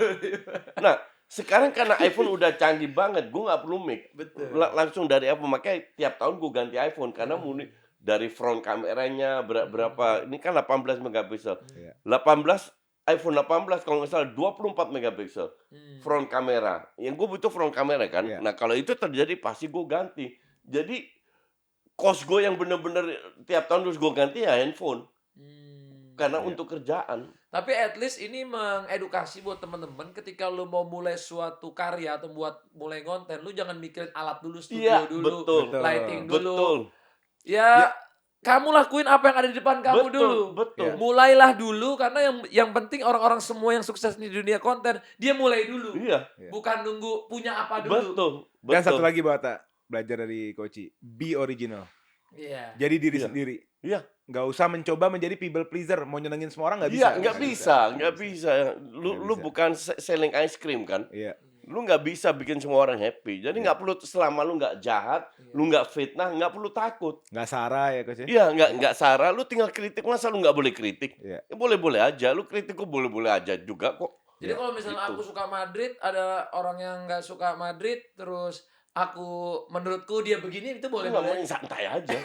Nah, sekarang karena iPhone udah canggih banget, gue nggak perlu mic. Betul. Langsung dari iPhone, makanya tiap tahun gue ganti iPhone. Karena murni dari front kameranya berapa, ini kan 18 megapiksel. Iya. 18 iPhone 18 kalau nggak salah 24 megapiksel front kamera. Yang gue butuh front kamera kan. Iya. Nah kalau itu terjadi pasti gue ganti. Jadi cost gue yang bener-bener tiap tahun terus gue ganti ya handphone. Karena Iya. untuk kerjaan. Tapi at least ini mengedukasi buat teman-teman ketika lu mau mulai suatu karya atau mulai konten, lu jangan mikirin alat dulu, studio Iya dulu, betul. lighting dulu. Betul. Ya, kamu lakuin apa yang ada di depan kamu Betul, dulu. betul. Ya. Mulailah dulu karena yang penting orang-orang semua yang sukses di dunia konten, dia mulai dulu. Iya. Bukan nunggu punya apa dulu. Betul. Dan satu Betul. lagi buat belajar dari Koci, be original. Iya. Jadi diri Iya. sendiri. Iya. Nggak usah mencoba menjadi people pleaser, mau nyenengin semua orang nggak bisa. Iya, nggak bisa. Lu Nggak bisa. bukan selling ice cream kan? Iya. Lu nggak bisa bikin semua orang happy. Jadi nggak perlu, selama lu nggak jahat, lu nggak fitnah, nggak perlu takut. Nggak sarah ya Coach. Iya, nggak Sarah, lu tinggal kritik, masa lu nggak boleh kritik? Iya. Ya, boleh-boleh aja, lu kritik kok boleh-boleh aja juga kok. Jadi Ya, kalau misalnya gitu. aku suka Madrid, ada orang yang nggak suka Madrid, terus menurutku dia begini, itu Lu boleh ngomongin boleh. santai aja.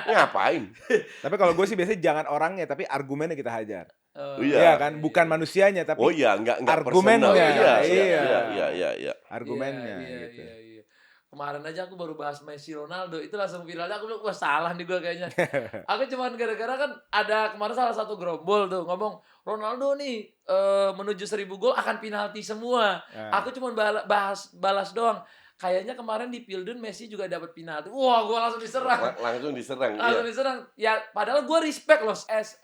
Ngapain? Tapi kalau gue sih biasanya jangan orangnya, tapi argumennya kita hajar. Iya. Iya kan, bukan manusianya tapi Oh iya, nggak argumennya. personal. Iya. Iya. argumennya Iya, gitu. iya. Kemarin aja aku baru bahas Messi Ronaldo, itu langsung viralnya aku bilang, wah salah nih gue kayaknya. Aku cuman gara-gara kan ada kemarin salah satu gerombol tuh ngomong, Ronaldo nih menuju 1000 gol akan penalti semua. Nah. Aku cuman balas doang. Kayaknya kemarin di Pilden Messi juga dapat penalti. Wah, gue langsung diserang. Langsung diserang. Langsung Iya. diserang. Ya, padahal gue respect loh as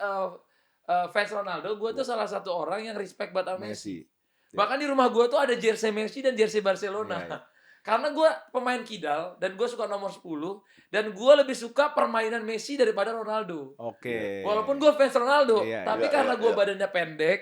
fans Ronaldo. Gue tuh salah satu orang yang respect banget sama Messi. Messi. Bahkan di rumah gue tuh ada jersey Messi dan jersey Barcelona. Iya, iya. Karena gue pemain kidal dan gue suka nomor 10 dan gue lebih suka permainan Messi daripada Ronaldo. Oke. Walaupun gue fans Ronaldo, Iya, tapi iya, karena iya, gue iya. badannya pendek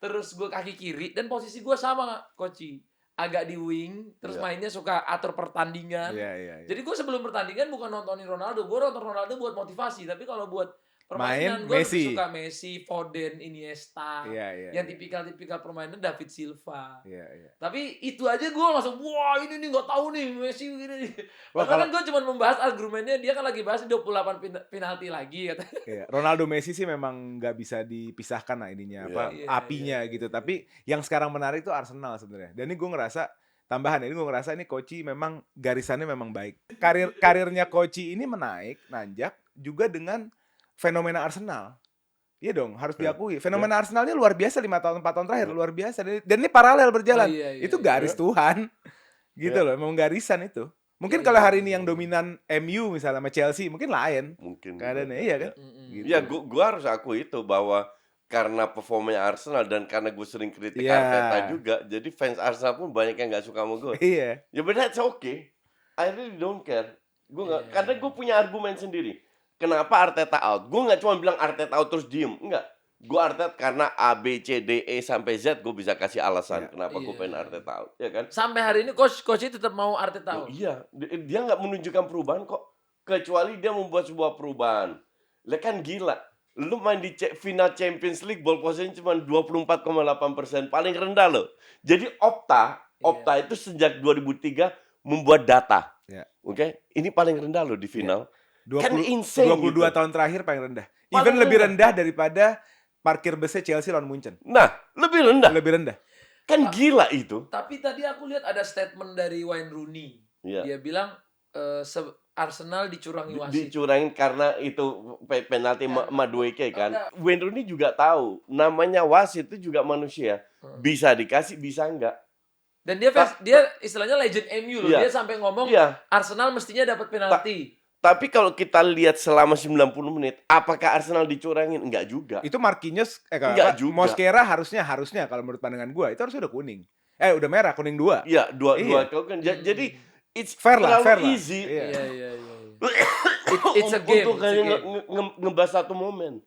terus gue kaki kiri dan posisi gue sama Koci, agak di wing, terus Iya. mainnya suka atur pertandingan. Iya. Jadi gue sebelum pertandingan bukan nontonin Ronaldo, gue nonton Ronaldo buat motivasi. Tapi kalau buat permainan Main gue Messi. lebih suka Messi, Foden, Iniesta. Iya. Yang tipikal-tipikal permainan David Silva. Iya. Tapi itu aja gue langsung wah ini nih nggak tahu nih Messi gini nih. Wah, Padahal kan gue cuma membahas argumennya, dia kan lagi bahas 28 penalti lagi kata. Iya, Ronaldo Messi sih memang nggak bisa dipisahkan lah ininya Iya, apinya iya. gitu. Tapi yang sekarang menarik itu Arsenal sebenarnya. Dan ini gue ngerasa tambahan, ini gue ngerasa ini Koci memang garisannya memang baik. Karirnya Koci ini menaik, nanjak juga dengan fenomena Arsenal. Iya dong, harus diakui. Fenomena Arsenalnya luar biasa 4 tahun terakhir, luar biasa. Dan ini paralel berjalan. Iya, Itu garis Tuhan. Gitu loh, memang garisan itu. Mungkin kalau hari ini yang dominan MU misalnya sama Chelsea mungkin lain. Mungkin. Keadaannya iya kan? Gitu. Ya, gua harus akui itu bahwa karena performanya Arsenal dan karena gue sering kritik Iya. Arteta juga, jadi fans Arsenal pun banyak yang nggak suka sama gue. Iya. Ya but that's okay. I really don't care. Gue nggak, Iya. karena gue punya argumen sendiri. Kenapa Arteta out? Gue nggak cuma bilang Arteta out terus diem, enggak. Gue Arteta karena A, B, C, D, E sampai Z gue bisa kasih alasan kenapa gue Iya. pengen Arteta out, ya kan? Sampai hari ini coach tetap mau Arteta Oh, out. iya, dia nggak menunjukkan perubahan kok. Kecuali dia membuat sebuah perubahan. Lah kan gila. Lu main di final Champions League ball possession cuma 24,8%, paling rendah loh. Jadi Opta itu sejak 2003 membuat data. Iya. Oke, ini paling rendah loh di final. Kan 22 insane gitu. tahun terakhir paling rendah. Paling Even lebih rendah. rendah daripada parkir busnya Chelsea lawan Munchen. Nah, lebih rendah. Lebih rendah. Kan gila itu. Tapi tadi aku lihat ada statement dari Wayne Rooney. Iya. Dia bilang Arsenal dicurangi wasit. Dicurangin karena itu penalti Madueke kan. Enggak. Wayne Rooney juga tahu namanya wasit itu juga manusia. Bisa dikasih, bisa enggak. Dan dia istilahnya legend MU loh. Iya. Dia sampai ngomong Iya. Arsenal mestinya dapat penalti. Tapi kalau kita lihat selama 90 menit, apakah Arsenal dicurangin? Enggak juga. Itu Marquinhos Enggak juga. Mosquera harusnya kalau menurut pandangan gua itu harusnya udah kuning. Udah merah, kuning 2. Iya, dua Iya. kau kan. Jadi it's Fair lah. easy. Iya. Iya. It's a game. Untuk it's a hanya game. ngebahas satu momen.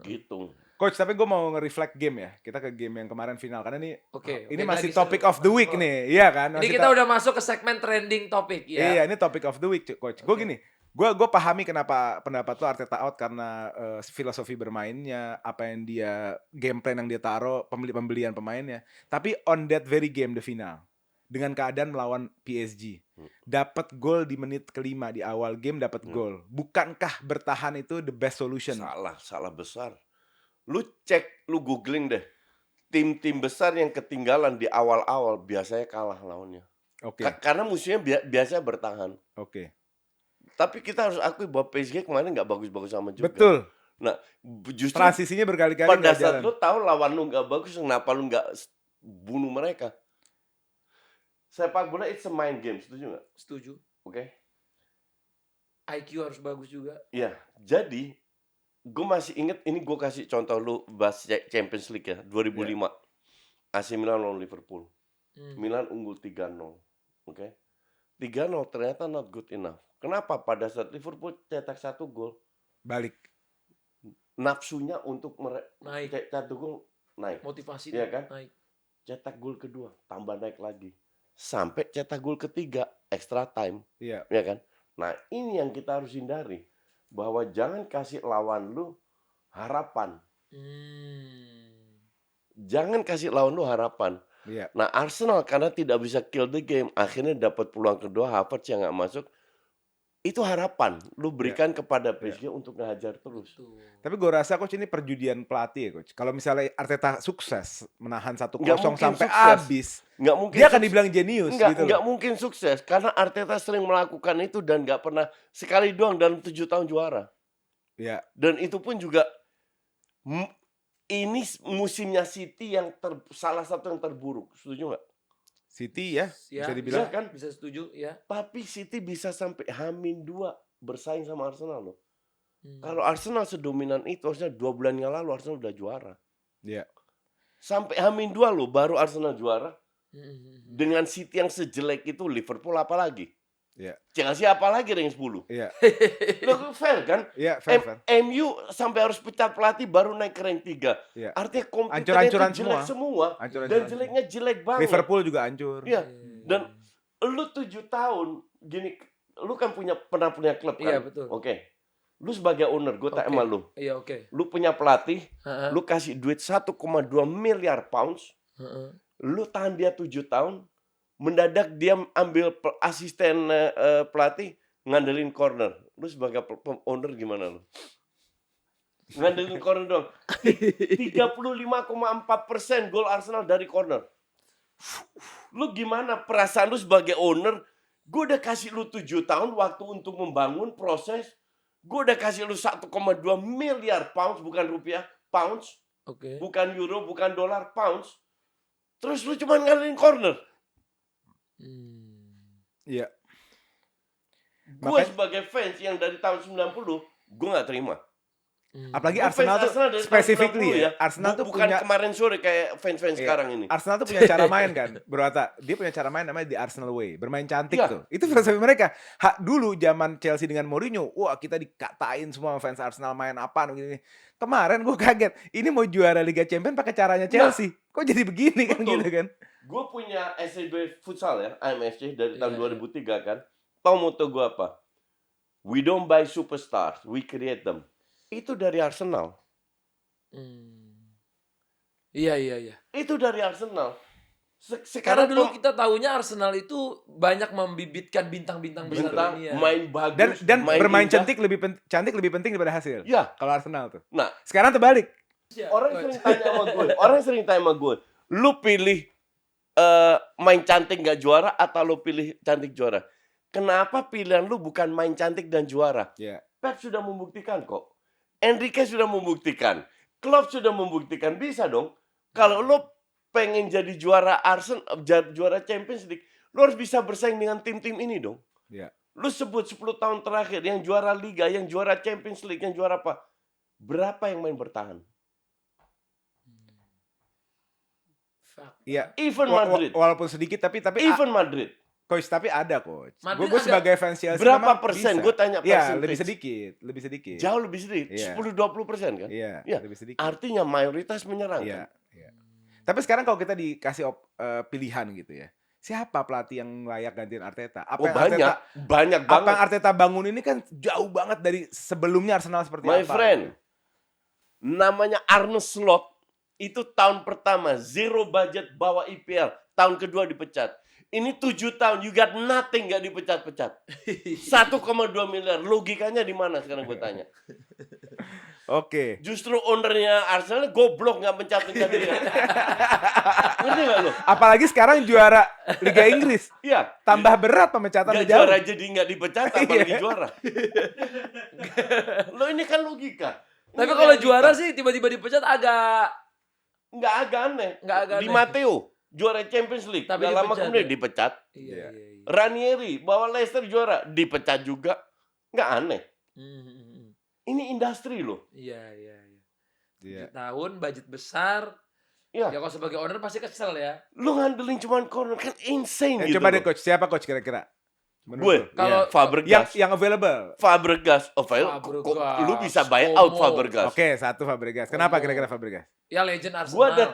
Gitu. Coach, tapi gue mau nge-reflect game ya. Kita ke game yang kemarin final karena Oke, ini oke, masih lagi topic seru. of the week nih. Iya kan? Ini kita udah masuk ke segmen trending topik ya. Iya, ini topic of the week, Coach. Gue gini, gue pahami kenapa pendapat lo Arteta out karena filosofi bermainnya, apa yang dia game plan yang dia taruh, pembelian pemainnya. Tapi on that very game the final, dengan keadaan melawan PSG, dapat gol di menit kelima di awal game dapat gol. Bukankah bertahan itu the best solution? Salah besar. Lu cek, lu googling deh. Tim-tim besar yang ketinggalan di awal-awal biasanya kalah lawannya. Oke. Karena musuhnya biasa bertahan. Oke. Tapi kita harus akui bahwa PSG kemarin nggak bagus-bagus sama juga. Betul. Nah, justru Transisinya berkali-kali pada nggak saat jalan. lu tahu lawan lu nggak bagus, kenapa lu nggak bunuh mereka? Sepak bola it's a mind game, setuju nggak? Setuju. Oke? IQ harus bagus juga. Iya, jadi gue masih inget, ini gue kasih contoh lu bahas Champions League ya, 2005. AC Milan lawan Liverpool. Milan unggul 3-0. Oke? 3-0 ternyata not good enough. Kenapa? Pada saat Liverpool cetak 1 gol, Balik. nafsunya untuk Naik. cetak gol naik. Motivasi Iya kan? naik. Cetak gol kedua, tambah naik lagi. Sampai cetak gol ketiga, extra time. Iya. Ya kan? Nah, ini yang kita harus hindari. Bahwa jangan kasih lawan lu harapan. Jangan kasih lawan lu harapan. Iya. Nah, Arsenal karena tidak bisa kill the game, akhirnya dapat peluang kedua, Havertz yang nggak masuk. Itu harapan lu berikan kepada PSG untuk ngehajar terus. Betul. Tapi gue rasa coach ini perjudian pelatih ya coach. Kalau misalnya Arteta sukses menahan 1-0 Nggak mungkin sampai sukses. habis, Nggak mungkin dia akan dibilang jenius gitu nggak loh. mungkin sukses karena Arteta sering melakukan itu dan nggak pernah sekali doang dalam 7 tahun juara. Iya. Dan itu pun juga ini musimnya City yang salah satu yang terburuk. Setuju nggak? City ya, bisa dibilang. Iya kan? Bisa setuju ya. Tapi City bisa sampai -2 bersaing sama Arsenal loh. Kalau Arsenal sedominan itu harusnya 2 bulan yang lalu Arsenal udah juara. Iya. Sampai -2 loh baru Arsenal juara. Dengan City yang sejelek itu Liverpool apalagi. Iya. Chelsea apalagi rank 10. Iya. Loh, fair kan? Iya, fair. MU sampai harus pecat pelatih baru naik ke rank 3. Iya. Artinya komputernya itu Hancur-hancuran jelek semua. Hancur-hancuran Dan semua. jeleknya jelek banget. Liverpool juga hancur. Iya. Dan lu 7 tahun gini, lu kan pernah punya klub kan? Iya, betul. Oke. Lu sebagai owner, gue tanya sama lu. Iya, oke. Lu punya pelatih, Heeh. lu kasih duit 1,2 miliar pounds, Heeh. lu tahan dia 7 tahun, mendadak dia ambil asisten pelatih, ngandelin corner. Lu sebagai owner gimana lu? Ngandelin corner dong. 35,4% gol Arsenal dari corner. Lu gimana perasaan lu sebagai owner? Gue udah kasih lu 7 tahun waktu untuk membangun proses. Gue udah kasih lu 1,2 miliar pounds, bukan rupiah, pounds. Oke. Bukan euro, bukan dolar, pounds. Terus lu cuma ngandelin corner. Iya. Gue sebagai fans yang dari tahun 90, gue gak terima. Apalagi Gua Arsenal fans tuh dari tahun specifically 90 ya. Arsenal tuh bukan punya kemarin sore kayak fans-fans Iya. sekarang ini. Arsenal tuh punya cara main kan, Bro Atta. Dia punya cara main namanya The Arsenal Way, bermain cantik Iya. tuh. Itu filosofi mereka. Dulu zaman Chelsea dengan Mourinho, wah kita dikatain semua fans Arsenal main apaan begini. Kemarin gue kaget, ini mau juara Liga Champions pakai caranya Chelsea. Kok jadi begini kan Betul. gitu kan? Gue punya SCB Futsal ya, AMFC dari tahun Iya. 2003 kan. Tau moto gue apa? We don't buy superstars, we create them. Itu dari Arsenal. Iya. Itu dari Arsenal. Karena Sekarang dulu kita tahunya Arsenal itu banyak membibitkan bintang-bintang besar bintang dunia. main bagus, Dan bermain indah. cantik lebih penting daripada hasil. Ya, Kalau Arsenal tuh. nah Sekarang terbalik. orang sering tanya sama gue, lu pilih main cantik nggak juara atau lu pilih cantik juara? Kenapa pilihan lu bukan main cantik dan juara? Iya. Pep sudah membuktikan kok. Enrique sudah membuktikan. Klopp sudah membuktikan. Bisa dong. Kalau lu pengen jadi juara Arsenal, juara Champions League, lu harus bisa bersaing dengan tim-tim ini dong. Iya. Lu sebut 10 tahun terakhir yang juara Liga, yang juara Champions League, yang juara apa? Berapa yang main bertahan? Iya. Even Madrid. Walaupun sedikit tapi Even Madrid. coach tapi ada coach. Madrid Gue ada. sebagai fans Chelsea Berapa memang persen? bisa. Gue tanya Iya, percentage. lebih sedikit. Jauh lebih sedikit. Iya. 10-20% kan? Iya, Iya. lebih sedikit. Artinya mayoritas menyerang Iya, kan? iya. Tapi sekarang kalau kita dikasih pilihan gitu ya. Siapa pelatih yang layak gantiin Arteta? Oh banyak. Banyak Apa banget. yang Arteta bangun ini kan jauh banget dari sebelumnya Arsenal seperti My apa. friend. Namanya Arne Slot. Itu tahun pertama. Zero budget bawa IPL. Tahun kedua dipecat. Ini 7 tahun. You got nothing gak dipecat-pecat. 1,2 miliar. Logikanya di mana sekarang gue tanya. Oke. Justru ownernya Arsenal goblok gak pecat-pecat dia. Ngerti gak lo? Apalagi sekarang juara Liga Inggris. Iya. Tambah berat pemecatan Gak jauh. juara jadi gak dipecat, apalagi Iya. juara. Lo ini kan logika. Tapi kalau juara sih tiba-tiba dipecat agak Nggak agak aneh. Nggak agak Di aneh. Matteo, juara Champions League. Tapi Nggak lama dipecat kemudian ya? dipecat. Iya. Ranieri, bawa Leicester juara. Dipecat juga. Nggak aneh. Ini industri loh. Iya. Iya. 7 tahun, budget besar. Iya. Ya kalau sebagai owner pasti kesel ya. Lu ngandelin cuman corner. Kan insane gitu Coba deh loh. coach, siapa coach kira-kira? Menurut Gue. lu? Kalau- Iya. Fabregas. yang available. Fabregas. Oh, Fabregas, lu bisa buy out Como. Fabregas. Oke, satu Fabregas. Kenapa Como. kira-kira Fabregas? Ya legend Arsenal. Gue ada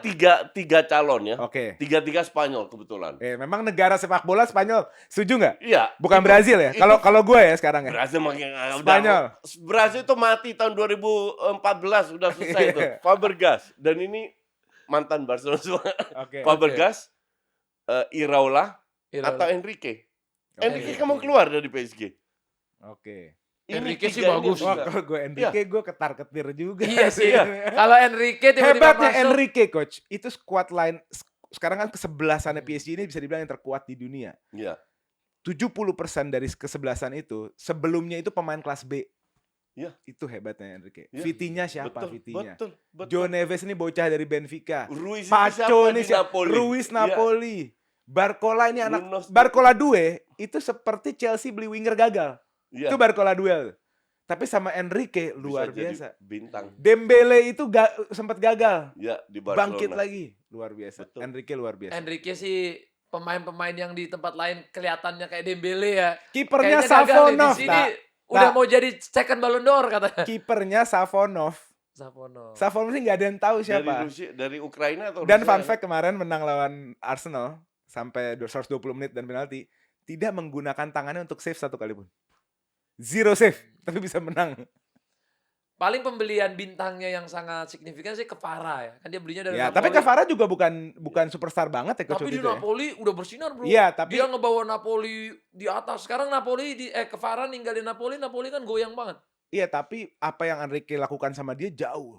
tiga calon ya. Oke. 3-3 Spanyol kebetulan. Memang negara sepak bola Spanyol. Setuju nggak? Iya. Bukan itu- Brazil ya? itu- Kalau gue ya sekarang ya. Brazil makin Spanyol. Brazil itu mati tahun 2014 udah selesai itu. Fabregas dan ini mantan Barcelona semua. Oke. Fabregas, Iraola Iraola. atau Enrique. Enrique Enrique. kamu keluar dari PSG. Oke. Ini Enrique sih tiga ini bagus. Wah, bisa. kalau gue Enrique gue ketar-ketir juga. Iya sih. Iya. Kalau Enrique tiba-tiba Hebatnya masuk. Enrique coach, itu squad line sekarang kan kesebelasannya PSG ini bisa dibilang yang terkuat di dunia. Iya. 70% dari kesebelasan itu sebelumnya itu pemain kelas B. Iya. Itu hebatnya Enrique. Iya. Vitinha siapa Betul, Vitinha? betul, betul. Joe Neves ini bocah dari Benfica. Ruiz Paco ini ini siapa di Napoli? Ruiz Iya. Napoli. Barcola ini anak Bruno- Barcola Due itu seperti Chelsea beli winger gagal. Iya. Itu Barcola Duel. Tapi sama Enrique Bisa luar jadi biasa. bintang. Dembele itu sempat gagal. Ya di Barcelona. Bangkit lagi. Luar biasa. Betul. Enrique luar biasa. Enrique sih pemain-pemain yang di tempat lain kelihatannya kayak Dembele ya. Kipernya Kayaknya gagal nih. Savonov, Di sini tak? udah Tak. mau jadi second Ballon d'Or katanya. Kipernya Savonov. Savonov ini nggak ada yang tahu Dari siapa. Rusia, dari Ukraina atau Dan Rusia? fun fact kemarin menang lawan Arsenal sampai 120 menit dan penalti, tidak menggunakan tangannya untuk save satu kali pun. Zero save, tapi bisa menang. Paling pembelian bintangnya yang sangat signifikan sih Kvara ya. Kan dia belinya dari Ya, Napoli. tapi Kvara juga bukan superstar banget ya coach Tapi di itu ya. Napoli udah bersinar bro. Iya, tapi Dia ngebawa Napoli di atas. Sekarang Napoli Kvara ninggalin Napoli kan goyang banget. iya, tapi apa yang Enrique lakukan sama dia jauh,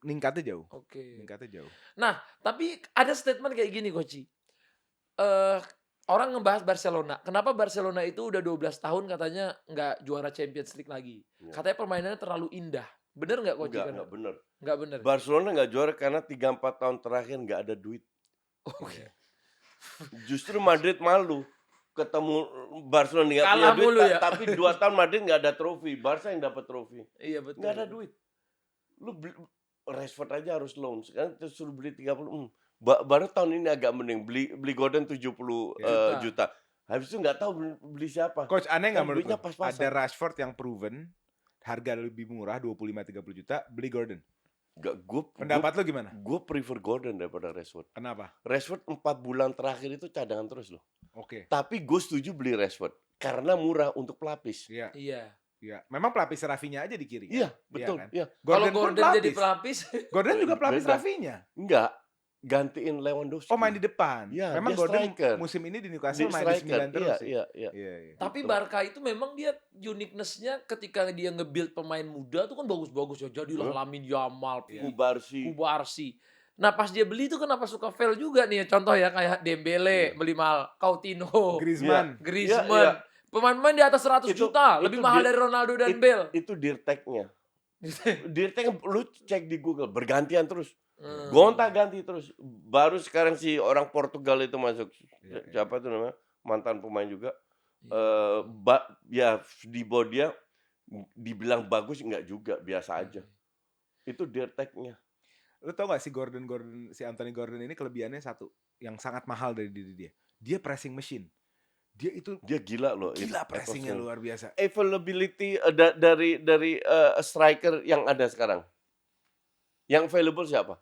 ningkatnya jauh. Oke. Ningkatnya jauh. Nah, tapi ada statement kayak gini Koci. Orang ngebahas Barcelona. Kenapa Barcelona itu udah 12 tahun katanya nggak juara Champions League lagi. Ya. Katanya permainannya terlalu indah. Bener nggak Koci? Enggak benar. Nggak bener. Barcelona nggak juara karena 3-4 tahun terakhir nggak ada duit. Oke. Justru Madrid malu ketemu Barcelona nggak punya Kalah duit, mulu ya. tapi 2 tahun Madrid nggak ada trofi. Barca yang dapat trofi. Iya betul. Nggak ada duit. Lu beli, Rashford aja harus loan. Sekarang suruh beli 30. Baru tahun ini agak mending beli Gordon 70 juta. Habis itu nggak tahu beli siapa. Coach, aneh nggak Kan menurut duitnya lo? pas-pasan. Ada Rashford yang proven, harga lebih murah 25-30 juta, beli Gordon. Pendapat lo gimana? Gue prefer Gordon daripada Rashford. Kenapa? Rashford 4 bulan terakhir itu cadangan terus loh. Oke. Tapi gue setuju beli Rashford karena murah untuk pelapis. Iya. Iya. Memang pelapis Rafinya aja di kiri. Iya, kan? betul. Kan? Iya. Kalau pun Gordon jadi pelapis. Gordon juga pelapis Beda. Rafinya. Enggak, gantiin Lewandowski. Oh, main di depan. Iya, Memang dia Gordon striker. musim ini di Di Newcastle main di 9 terus. Iya. Iya. Tapi Betul. Barca itu memang dia uniqueness-nya ketika dia nge-build pemain muda tuh kan bagus-bagus ya. Jadilah Lamine Yamal, Kubarsi. Nah pas dia beli tuh kenapa suka fail juga nih ya. Contoh ya kayak Dembele beli mahal, Coutinho, Griezmann. Griezmann. Pemain-pemain di atas 100 juta, lebih mahal dari Ronaldo dan Bale. Itu dirteknya. Dirteknya lu cek di Google, bergantian terus. Gonta ganti terus. Baru sekarang si orang Portugal itu masuk. Siapa tuh namanya? Mantan pemain juga. Ya di bawah dia dibilang bagus enggak juga, biasa aja. Itu dirteknya. Lu tau gak si si Anthony Gordon ini kelebihannya satu yang sangat mahal dari diri dia. Dia pressing machine. Dia Gila loh. gila pressingnya luar biasa. Availability dari striker yang ada sekarang. Yang available siapa?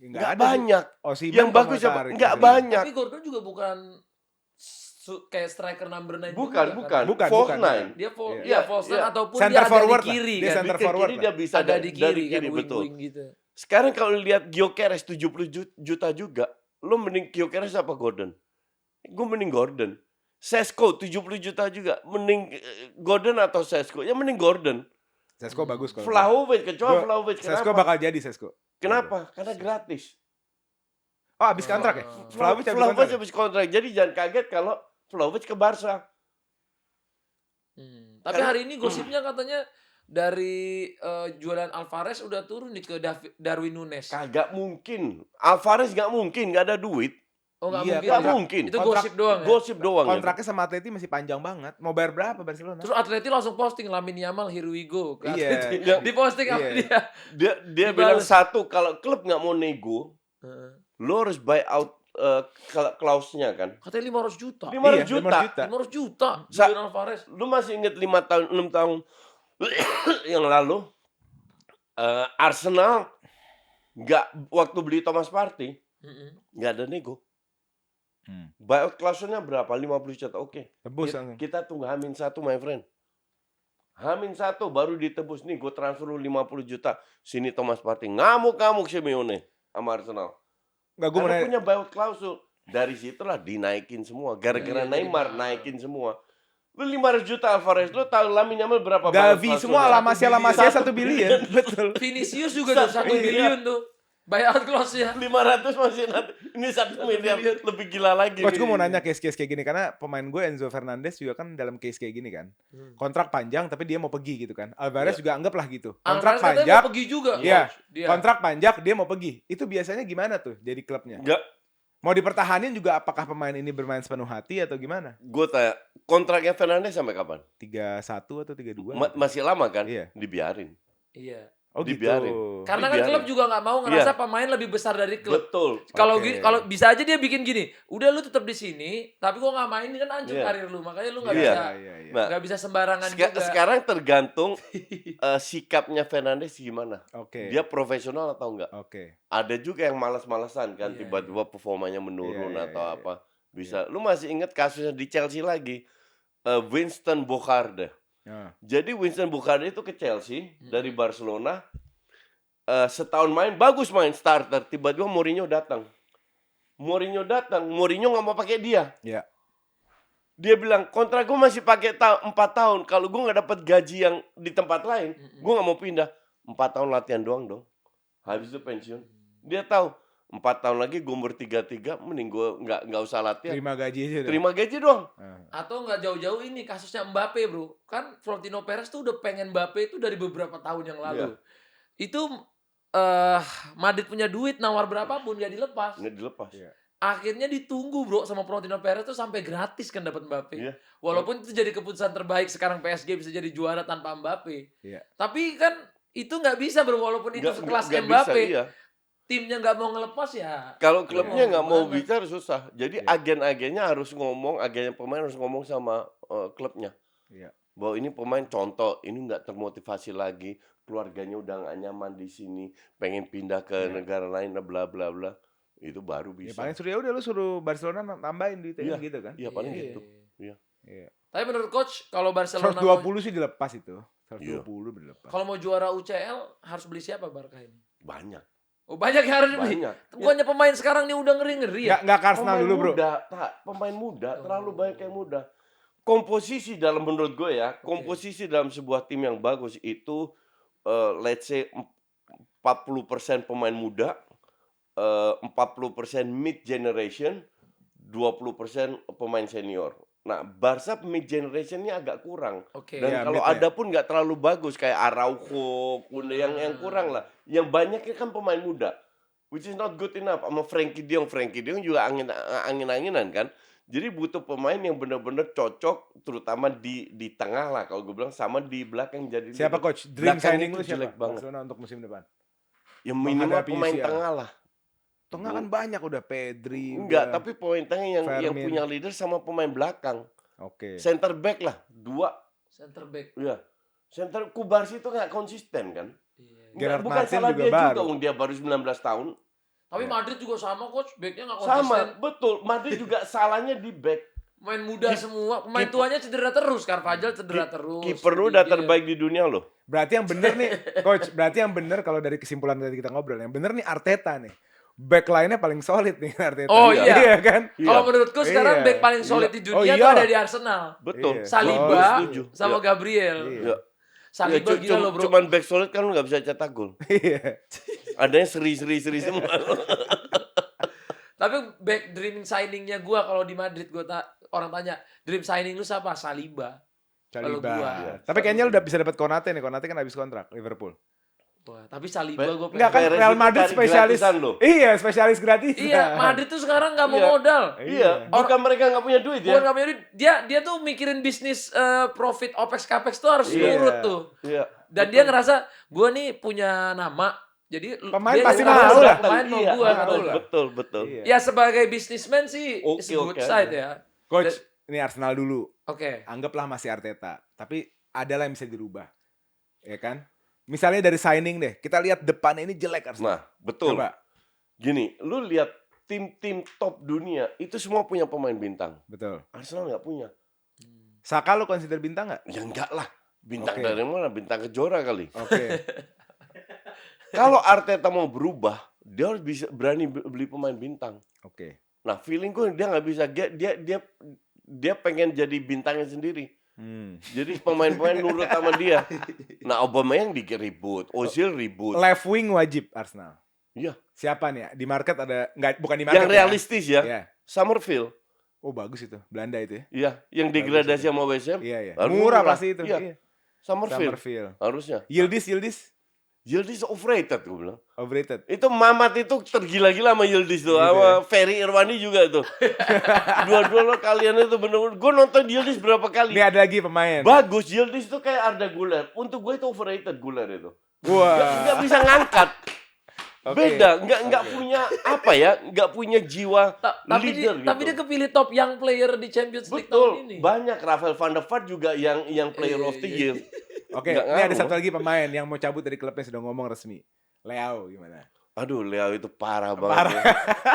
Nggak ada. banyak. Osimhen Yang bagus siapa? Tarik. Nggak banyak. Tapi Gordon juga bukan kayak striker number 9 Bukan. Bukan. False nine. Dia Iya, false iya. nine ataupun Center dia ada forward di lah. kiri Dia kan. center Di forward kiri lah. dia bisa Ada di kiri kan, betul. wing gitu. Sekarang kalau lihat Gyökeres 70 juta juga, lo mending Gyökeres apa Gordon? Gue mending Gordon. Sesko 70 juta juga, mending Gordon atau Sesko? Ya mending Gordon. Sesko bagus kalau. Vlahovic, kecuali Vlahovic. Sesko bakal jadi Sesko. Kenapa? Karena gratis. Oh, habis kontrak ya? Vlahovic habis Vlahovic kontrak. habis kontrak. Jadi jangan kaget kalau Vlahovic ke Barca. Tapi hari ini gosipnya katanya dari Julian Alvarez udah turun nih ke Darwin Nunes. Kagak mungkin. Alvarez nggak mungkin, nggak ada duit. Oh nggak Iya, mungkin. Nggak ya? mungkin. Itu gosip doang ya? Gosip doang. Kontraknya sama Atleti masih panjang banget. Mau bayar berapa Barcelona? Terus Atleti langsung posting Lamine Yamal here we go. Ke Iya. Atleti. Iya. Di posting sama Iya. dia. Dia bilang satu, kalau klub nggak mau nego, lo harus buy out klausnya kan. Katanya 500 juta. 500 juta. 500 juta. Sa- Julian Alvarez. Lu masih inget 5 tahun, 6 tahun yang lalu Arsenal nggak waktu beli Thomas Partey nggak ada nego. Buyout klausulnya berapa? 50 juta. Oke. Tebus langsung. Kita tunggu H-1 my friend. H-1 baru ditebus nih, gue transfer lu 50 juta. Sini Thomas Partey. Ngamuk-ngamuk Simeone sama Arsenal. Enggak, gue mau Karena nanya. punya buyout klausul. Dari situlah dinaikin semua. Gara-gara Iya, Neymar jadi naikin semua. Lu 500 juta Alvarez, lu tahu Lamine Yamal berapa Gavi buyout semua klausulnya? Lamasia 1 bilion. Betul. Vinicius juga tuh 1 billion tuh. Buyout clause ya. 500 masih nanti. Ini 1 miliar lebih gila lagi. Coach, gue nih. mau nanya case-case kayak gini. Karena pemain gue Enzo Fernandez juga kan dalam case kayak gini kan. Kontrak panjang tapi dia mau pergi gitu kan. Alvarez juga anggaplah gitu. Kontrak Alvarez katanya panjang. mau pergi juga. Iya. Dia. Kontrak panjang dia mau pergi. Itu biasanya gimana tuh jadi klubnya? Enggak, Mau dipertahanin juga apakah pemain ini bermain sepenuh hati atau gimana? gue tanya, kontraknya Fernandes sampai kapan? 31 atau 32? Masih lama kan? Iya. Dibiarin. Iya. Oh gitu. Dibiarin. Karena kan Dibiarin. klub juga nggak mau ngerasa pemain lebih besar dari klub. Betul. Kalau Oke. kalau bisa aja dia bikin gini, udah lu tetap di sini, tapi gua nggak main kan hancur Iya. karir lu, makanya lu nggak Iya. bisa Iya. Nah, nggak bisa sembarangan juga. sekarang tergantung sikapnya Fernandes gimana. Oke. Dia profesional atau enggak? Oke. Ada juga yang malas-malasan kan, Iya, tiba-tiba performanya menurun Iya, atau iya. apa. Bisa. Lu masih ingat kasusnya di Chelsea lagi? Winston Bogarde. Nah, Jadi Winston Bogarde itu ke Chelsea dari Barcelona. Setahun main bagus, main starter, tiba-tiba Mourinho datang, Mourinho nggak mau pakai dia. ya. Dia bilang kontrak gue masih pakai 4 tahun, kalau gue nggak dapat gaji yang di tempat lain, gue nggak mau pindah. 4 tahun latihan doang dong, habis itu pensiun. Dia tahu 4 tahun lagi gue umur 33, mending gue nggak usah latihan, Terima gaji aja udah. terima gaji doang. Atau nggak jauh-jauh ini kasusnya Mbappe, bro. Kan Florentino Perez tuh udah pengen Mbappe itu dari beberapa tahun yang lalu. Itu Madrid punya duit, nawar berapapun nggak dilepas. Nggak dilepas. Iya. Akhirnya ditunggu, bro, sama Florentino Perez tuh sampai gratis kan dapat Mbappe. Iya. Walaupun itu jadi keputusan terbaik, sekarang PSG bisa jadi juara tanpa Mbappe. Iya. Tapi kan itu nggak bisa, bro, walaupun itu sekelas Nggak Mbappe. bisa, iya. Timnya nggak mau ngelepas ya. Kalau klubnya nggak mau gimana? bicara susah. Jadi Iya. agen-agennya harus ngomong, agennya pemain harus ngomong sama klubnya. Iya. Bahwa ini pemain contoh, ini nggak termotivasi lagi, keluarganya udah nggak nyaman di sini, pengen pindah ke negara lain, bla bla bla. Itu baru Ya, bisa. paling suruh ya udah lu suruh Barcelona tambahin duitnya Iya. gitu kan. Iya paling Iya. gitu. Iya. Iya. Tapi menurut coach, kalau Barcelona 120 sih dilepas itu. 120 Iya. dilepas. kalau mau juara UCL harus beli siapa Barca ini? Banyak. Oh, banyak yang harus dibeli. Banyak. Bukannya pemain sekarang nih udah ngeri-ngeri ya? Nggak ke Arsenal Pemain dulu bro. muda, pemain muda, terlalu banyak yang muda. Komposisi dalam menurut gue ya, komposisi dalam sebuah tim yang bagus itu let's say 40% pemain muda, 40% mid generation, 20% pemain senior. Nah, Barca mid generation-nya agak kurang. Oke. Dan Ya, kalau mid ya. ada pun nggak terlalu bagus kayak Araujo, Kunde yang kurang lah. Yang banyaknya kan pemain muda, which is not good enough. Sama Frenkie de Jong juga angin-anginan kan. Jadi butuh pemain yang benar-benar cocok, terutama di tengah lah kalau gue bilang, sama di belakang. Jadi Siapa coach? Dream belakang signing itu lu siapa? jelek banget. Barcelona untuk musim depan. yang minimal menghadapi pemain UCL. tengah lah. Tengah kan banyak udah Pedri. Enggak, udah tapi pemain tengah yang Fermin. punya leader sama pemain belakang. Oke. Center back lah, 2. Center back. Ya. Center Kubarsi itu nggak konsisten kan. Iya. Gerard Bukan Martin salah juga dia juga, baru. dia baru 19 tahun. Tapi Madrid juga sama coach, backnya nggak konsisten. Sama, betul. Madrid juga salahnya di back. Main muda semua, pemain tuanya cedera terus, Carvajal cedera terus. Kiper lu udah Rudiger. terbaik di dunia loh. Berarti yang bener nih, coach. Berarti yang bener kalau dari kesimpulan tadi kita ngobrol, yang bener nih Arteta nih. Backline-nya paling solid nih Arteta. Oh, iya. Iya kan? Iya. Kalau menurutku sekarang Iya. back paling solid di Oh, dunia tuh iyalah. ada di Arsenal. Betul. Iya. Saliba Gua setuju. sama Iya. Gabriel. Iya. Saliba Ya, gila loh bro. Cuman back solid kan lu nggak bisa cetak gol. Iya. Adanya seri semua. Tapi back dream signingnya gua kalau di Madrid orang tanya dream signing lu siapa? Saliba. Kalau Saliba. gua. Iya. Tapi kayaknya lu udah bisa dapat Konate nih. Konate kan habis kontrak Liverpool. Wah, tapi Saliba gua Enggak kan Perez Real itu Madrid cari spesialis. gratisan loh. Iya, spesialis gratis. Iya, Madrid tuh sekarang nggak mau Iya. modal. Iya, bukan mereka nggak punya duit Bukan ya. nggak punya duit. Dia tuh mikirin bisnis profit opex capex tuh harus Iya. nurut tuh. Iya. Dan dia ngerasa gua nih punya nama. Jadi Pemain dia pasti ngerasa mau lah. Pemain mau Iya, gua betul. gitu. betul, betul. Iya. Ya sebagai businessman sih Oke, it's good oke side aja. ya. Coach, ini Arsenal dulu. Oke. Anggaplah masih Arteta, tapi adalah yang bisa dirubah. Ya kan? Misalnya dari signing deh, kita lihat depan ini jelek Arsenal. Nah, betul. Coba. Gini, lu lihat tim-tim top dunia itu semua punya pemain bintang. Betul. Arsenal nggak punya. Saka lu consider bintang nggak? Ya enggak lah. Bintang Oke. dari mana? Bintang kejora kali. Oke. Kalau Arteta mau berubah, dia harus bisa berani beli pemain bintang. Oke. Nah, feeling gue dia nggak bisa. Dia pengen jadi bintangnya sendiri. Jadi pemain-pemain nurut sama dia. Nah, Aubameyang dikit ribut, Ozil ribut. Left wing wajib Arsenal. Iya. Siapa nih? Di market ada bukan di market. Yang realistis ya. Ya. Summerfield. Oh, bagus itu. Belanda itu ya. Iya, yang degradasi sama West Ham. Iya, iya. Harus Murah pasti itu. Iya. Iya. Summerfield. Harusnya. Harusnya. Yildiz overrated gue bilang. Overrated. Itu Mamat itu tergila-gila sama Yildiz tuh, sama Ferry Irwani juga tuh. Dua-dua lo kalian itu bener-bener. Gue nonton Yildiz berapa kali. Ini ada lagi pemain. Bagus, Yildiz itu kayak Arda Güler. Untuk gue itu overrated Güler itu. nggak bisa ngangkat. Oke. Beda, nggak punya apa ya, nggak punya jiwa Tapi leader tapi gitu. dia kepilih top young player di Champions League tahun Betul, ini. banyak Rafael van der Vaart juga yang player of the Iya. year. Oke, Nggak ini ada ngaruh. satu lagi pemain yang mau cabut dari klubnya sudah ngomong resmi. Leao gimana? Aduh, Leo itu parah banget. Parah. Ya.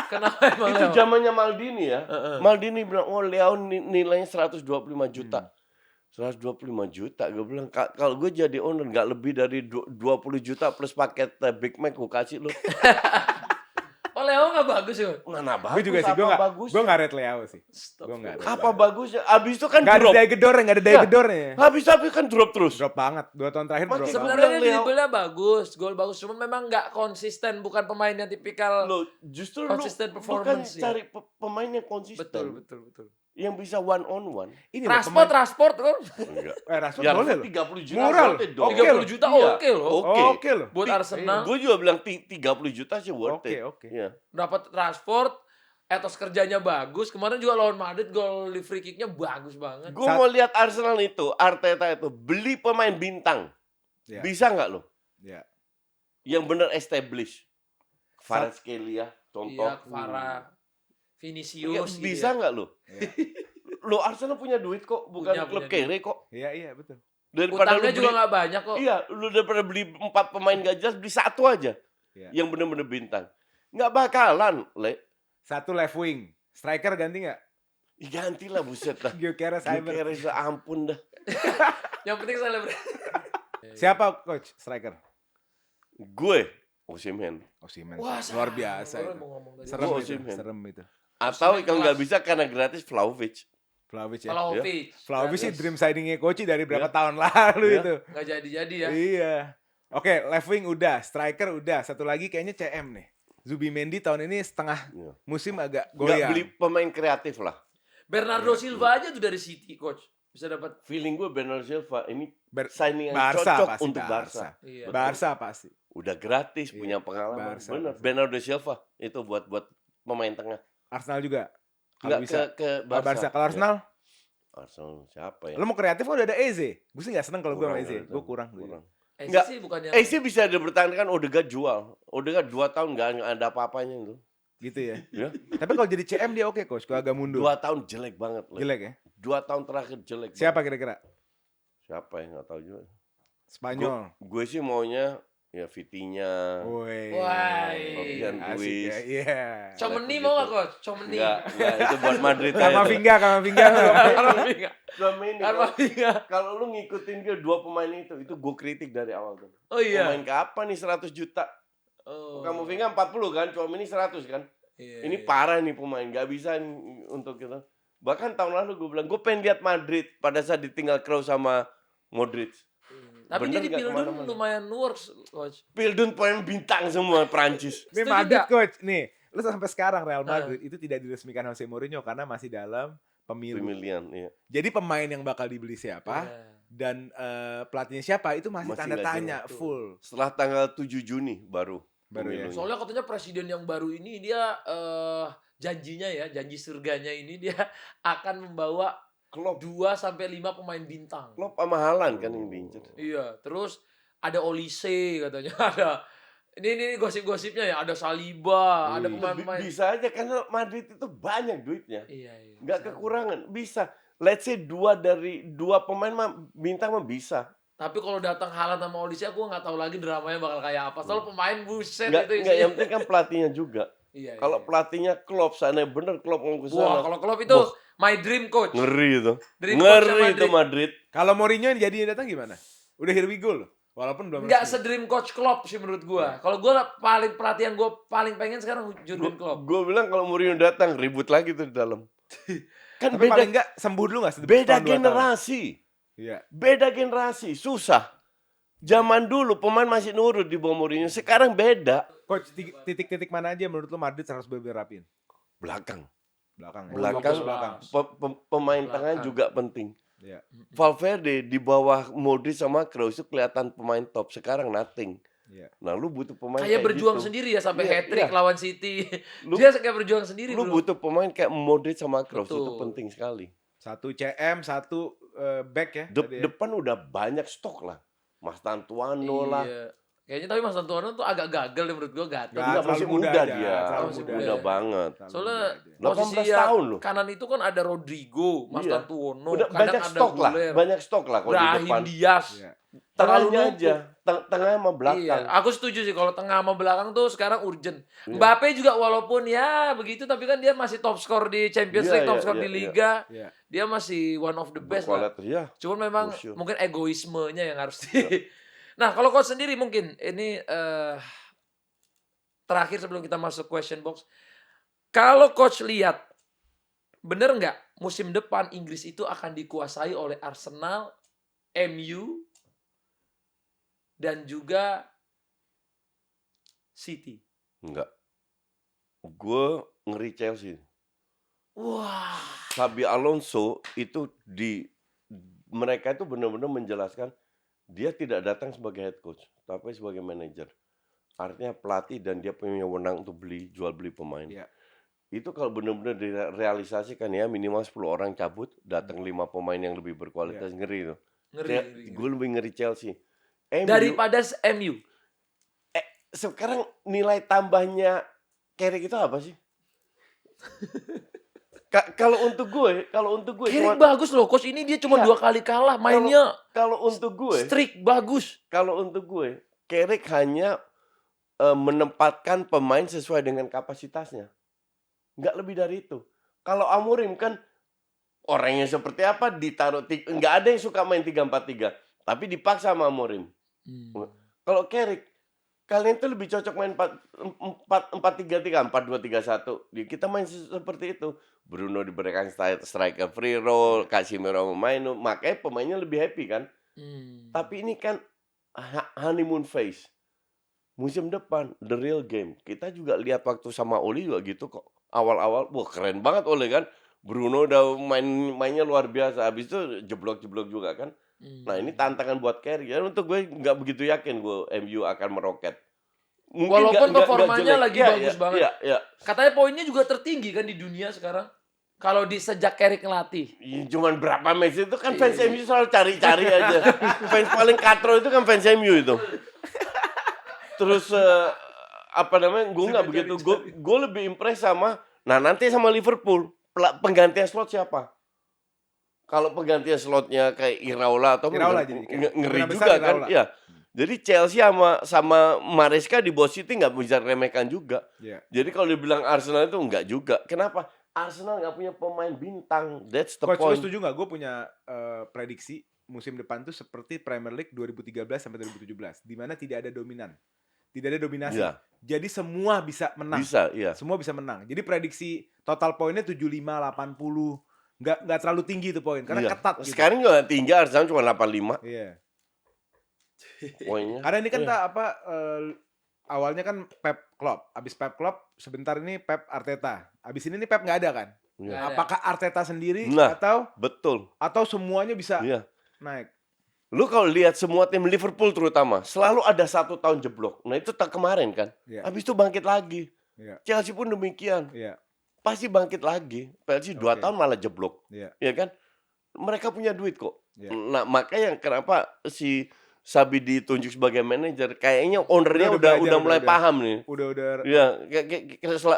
Kenapa emang Itu Leo? zamannya Maldini ya. Heeh. Maldini bilang, oh Leo nilainya 125 juta. 125 juta, gue bilang, kalau gue jadi owner nggak lebih dari 20 juta plus paket Big Mac gue kasih lu. Oh Leo nggak bagus ya? Mana Gue bagus, juga sih, apa bagus? gue nggak rate Leao sih. Gue nggak rate. Apa bagusnya? Abis itu kan Nggak ada drop. daya gedornya, nggak ada daya Ya. gedornya. Habis kan drop terus. Drop banget, 2 tahun terakhir Makin drop banget. Sebenarnya bilang dia Leo. dribblenya bagus, gol bagus, cuma memang nggak konsisten, bukan pemain yang tipikal. Lo justru Consistent lu bukan performance, ya. cari pemain yang konsisten. Betul. Yang bisa one on one. Ini loh, Transport kan? Enggak. Rashford Ya, boleh loh. 30 juta Murah loh. worth it dong. Oke 30 loh. juta Iya. oke loh. Oke. Oke loh. Buat Arsenal Gue juga bilang 30 juta sih worth Oke, it. oke. Iya. dapat Rashford, etos kerjanya bagus. Kemarin juga lawan Madrid gol di free kicknya bagus banget. Gue mau lihat Arsenal itu, Arteta itu beli pemain bintang. Ya. Bisa nggak lo? Ya. Yang bener establish. Kvaratskhelia, contoh. Iya, Farah, Vinicius. Nggak, gitu bisa ya. nggak lo? Ya. Lo Arsenal punya duit kok, bukan Punya klub duit. kere kok. Iya, betul. Daripada Utangnya lu juga beli, nggak banyak kok. iya, lu daripada beli 4 pemain gak jelas, beli 1 aja. Iya. Yang bener-bener bintang. Nggak bakalan, Le. 1 left wing. Striker ganti nggak? Ih, gantilah buset dah. Gyökeres Cyber. Gyökeres, ampun dah. Yang penting selebrasi. Siapa coach striker? Gue, Osimhen. Osimhen. Wah, Luar biasa Orang itu. mau ngomong tadi. Serem Gua itu. Osimhen. Serem itu. Atau Osimhen kalau nggak kelas. bisa karena gratis Vlahovic. Vlahovic ya. Vlahovic. Vlahovic sih Gratis. dream signingnya Koci dari berapa Iya. tahun lalu Iya. itu. Nggak jadi-jadi ya. Iya. Oke, left wing udah, striker udah. Satu lagi kayaknya CM nih. Zubimendi tahun ini setengah Iya. musim agak Nggak goyang. beli pemain kreatif lah. Bernardo Silva aja tuh dari City, coach. Bisa dapat. Feeling gue Bernardo Silva ini Ber- signing yang Barca cocok pasti, untuk Barca. Iya. Betul. Barca pasti. Udah gratis, Iya. punya pengalaman. Barca, Bener. Barca. Bernardo Silva itu buat pemain tengah. Arsenal juga. Kalau Nggak bisa. ke Kalau Barca. Barca. Kalau Arsenal, Arsenal siapa ya? lo mau kreatif udah ada Eze. Gue sih nggak seneng kalau gue sama Kurang, Eze. kurang. Gue kurang. Kurang. Nggak sih bukan yang. sih bisa dipertahankan Odegaard jual. Odegaard 2 tahun nggak ada apa-apanya itu. Gitu ya. Ya. Tapi kalau jadi CM dia oke coach. Kalau agak mundur. 2 tahun jelek banget. Le. Jelek ya. 2 tahun terakhir jelek. Siapa banget. kira-kira? Siapa ya nggak tahu juga. Spanyol. Gue sih maunya ya Vitinha. Woi. Woi. Fabian Asik Ruiz. ya. Iya. Chomeni Gitu. mau nggak, coach? Chomeni. Enggak, itu buat Madrid aja. Kamavinga. Kamavinga. Selama ini Kamavinga. kalau lu ngikutin dia 2 pemain itu gue kritik dari awal tuh. Oh iya. Pemain ke apa nih 100 juta? Oh. Kamavinga 40 kan, cuma ini 100 kan. Iya, Ini iya. parah nih pemain, nggak bisa nih untuk kita. Bahkan tahun lalu gue bilang, gue pengen lihat Madrid pada saat ditinggal Kroos sama Modric. Tapi Bener dia di nggak Pildun kemana-mana? lumayan works, coach. Pildun pemain bintang semua Prancis. Ini Setuju Madrid nggak? coach. Nih, lu sampai sekarang Real Madrid itu tidak diresmikan Jose Mourinho karena masih dalam pemilu. Pemilihan, iya. Jadi pemain yang bakal dibeli siapa Iya. dan pelatihnya siapa itu masih Masih tanda nggak tanya jelas. full. Setelah tanggal 7 Juni baru Baru ya. pemilunya. Soalnya katanya presiden yang baru ini dia janjinya ya, janji surganya ini dia akan membawa Klopp 2 sampai 5 pemain bintang. Klopp sama Haaland kan yang diincer. Iya, terus ada Olise katanya, ada ini gosip-gosipnya ya, ada Saliba, ada Wih. pemain-pemain. Bisa aja karena Madrid itu banyak duitnya. Iya. Nggak bisa. kekurangan, bisa. Let's say 2 pemain mah bintang mah bisa. Tapi kalau datang Haaland sama Olise, aku nggak tahu lagi dramanya bakal kayak apa. Soalnya pemain buset Nggak, itu nggak, yang penting kan pelatihnya juga. Iya, Kalau iya. pelatihnya Klopp, sana bener Klopp mau ke Wah, sana. kalau Klopp itu Wah. my dream coach. Ngeri itu. Dream coach-nya Ngeri itu Madrid. Madrid. Kalau Mourinho yang jadinya datang gimana? Udah here we go loh. Walaupun belum Nggak resmi. se-dream coach Klopp sih menurut gua. Kalau gua paling pelatihan gua paling pengen sekarang Jurgen Klopp. Gue bilang kalau Mourinho datang ribut lagi tuh di dalam. Kan Tapi beda paling enggak sembuh dulu enggak beda generasi. Iya. Beda generasi, susah. Zaman dulu pemain masih nurut di bawah Mourinho, sekarang beda. Coach, titik-titik mana aja menurut lu Madrid harus bener rapin? Belakang. Belakang. ya? Belakang. Fokus belakang. Pemain Belakang. tengah juga penting. Iya. Valverde di bawah Modric sama Kroos itu kelihatan pemain top. Sekarang nothing. Iya. Nah, lu butuh pemain Kayak berjuang gitu. sendiri ya sampai Iya, hat-trick iya. lawan City. Lu- Dia kayak berjuang sendiri Lu bro. butuh pemain kayak Modric sama Kroos, itu Betul. penting sekali. Satu CM, satu back ya. tadi ya. Depan udah banyak stok lah. Mas Tantuano lah. Iya. Kayaknya tapi Mas Antonio tuh agak gagal deh menurut gue, gatel. Nggak, Enggak, terlalu masih muda muda aja, dia. terlalu Masih muda. Muda aja. banget. Terlalu Soalnya muda aja. 18 posisi tahun loh. kanan itu kan ada Rodrigo, Mas Iya. Tantuono, Udah kadang banyak ada stok lah, Guler, banyak stok lah kalau di Brahim depan. Diaz. Iya. Terlalu Tengahnya numpuk. aja, tengah sama belakang. Iya, aku setuju sih kalau tengah sama belakang tuh sekarang urgent. Iya. Mbappe juga walaupun ya begitu, tapi kan dia masih top skor di Champions Iya, League, top iya, skor iya, di iya. Liga. Iya. Dia masih one of the best lah. Berkualitas, ya. Cuman memang For sure. mungkin egoismenya yang harus Iya. Nah, kalau coach sendiri mungkin ini terakhir sebelum kita masuk question box. Kalau coach lihat, bener nggak musim depan Inggris itu akan dikuasai oleh Arsenal, MU, dan juga City? Enggak. Gue ngeri Chelsea. Wah. Xabi Alonso itu mereka itu benar-benar menjelaskan dia tidak datang sebagai head coach, tapi sebagai manajer. Artinya pelatih dan dia punya wewenang untuk jual beli pemain. Iya. Itu kalau benar-benar direalisasikan ya minimal 10 orang cabut, datang 5 pemain yang lebih berkualitas, ngeri itu. Ngeri. Gue lebih ngeri Chelsea. MU, Daripada MU. sekarang nilai tambahnya Carrick itu apa sih? Kalau untuk gue Carrick bagus loh, coach. Ini dia cuma Iya. 2 kali kalah, mainnya kalau untuk gue strict bagus. Kalau untuk gue, Carrick hanya menempatkan pemain sesuai dengan kapasitasnya. Nggak lebih dari itu. Kalau Amorim kan orangnya seperti apa ditaruh, nggak ada yang suka main 3-4-3, tapi dipaksa sama Amorim. Kalau Carrick, kalian tuh lebih cocok main 4-3-3, 4-2-3-1. Kita main seperti itu. Bruno diberikan striker free roll, Casemiro main, makanya pemainnya lebih happy kan. Tapi ini kan honeymoon phase. Musim depan, the real game. Kita juga lihat waktu sama Oli juga gitu kok. Awal-awal, wah keren banget Oli kan. Bruno udah mainnya luar biasa. Habis itu jeblok-jeblok juga kan. Nah ini tantangan buat Carrick. Ya, untuk gue nggak begitu yakin gue MU akan meroket. Mungkin Walaupun nggak performanya jelek. lagi bagus banget. Iya. Katanya poinnya juga tertinggi kan di dunia sekarang. Kalau di sejak Carrick ngelatih. Ya, cuman berapa match itu kan fans Iya. MU selalu cari-cari aja. Fans paling katro itu kan fans MU itu. Terus apa namanya? Gue nggak begitu. Gue lebih impress sama. Nah nanti sama Liverpool penggantian slot siapa? Kalau penggantian slotnya kayak Iraola atau Iraola jadi ngeri besar juga kan? Iraola. Iya. Jadi Chelsea sama Maresca di bawah City nggak bisa remehkan juga. Iya. Jadi kalau dibilang Arsenal itu nggak juga. Kenapa? Arsenal nggak punya pemain bintang. That's the Coach, lu point. setuju nggak? Gue punya prediksi musim depan tuh seperti Premier League 2013 sampai 2017, di mana tidak ada dominan, tidak ada dominasi. Iya. Jadi semua bisa menang. Bisa, iya. Semua bisa menang. Jadi prediksi total poinnya 75, 80, nggak terlalu tinggi tuh poin, karena Iya. ketat gitu. Sekarang juga tinggi, Arsenal cuma 85 Iya. poinnya. Karena ini kan Iya. awalnya kan Pep Klopp, abis Pep Klopp sebentar ini Pep Arteta, abis ini nih Pep nggak ada kan? Iya. Nggak ada. Apakah Arteta sendiri Nah. atau Betul. semuanya bisa Iya. naik? Lu kalau lihat semua tim Liverpool terutama, selalu ada 1 tahun jeblok. Nah itu tak kemarin kan. Iya. Habis itu bangkit lagi. Iya. Chelsea pun demikian. Iya. Pasti bangkit lagi. Chelsea 2 Oke. tahun malah jeblok. Iya. Ya kan? Mereka punya duit kok. Iya. Nah makanya kenapa si Xabi ditunjuk sebagai manajer, kayaknya ownernya Udah udah belajar, mulai udah. paham nih. Udah Iya,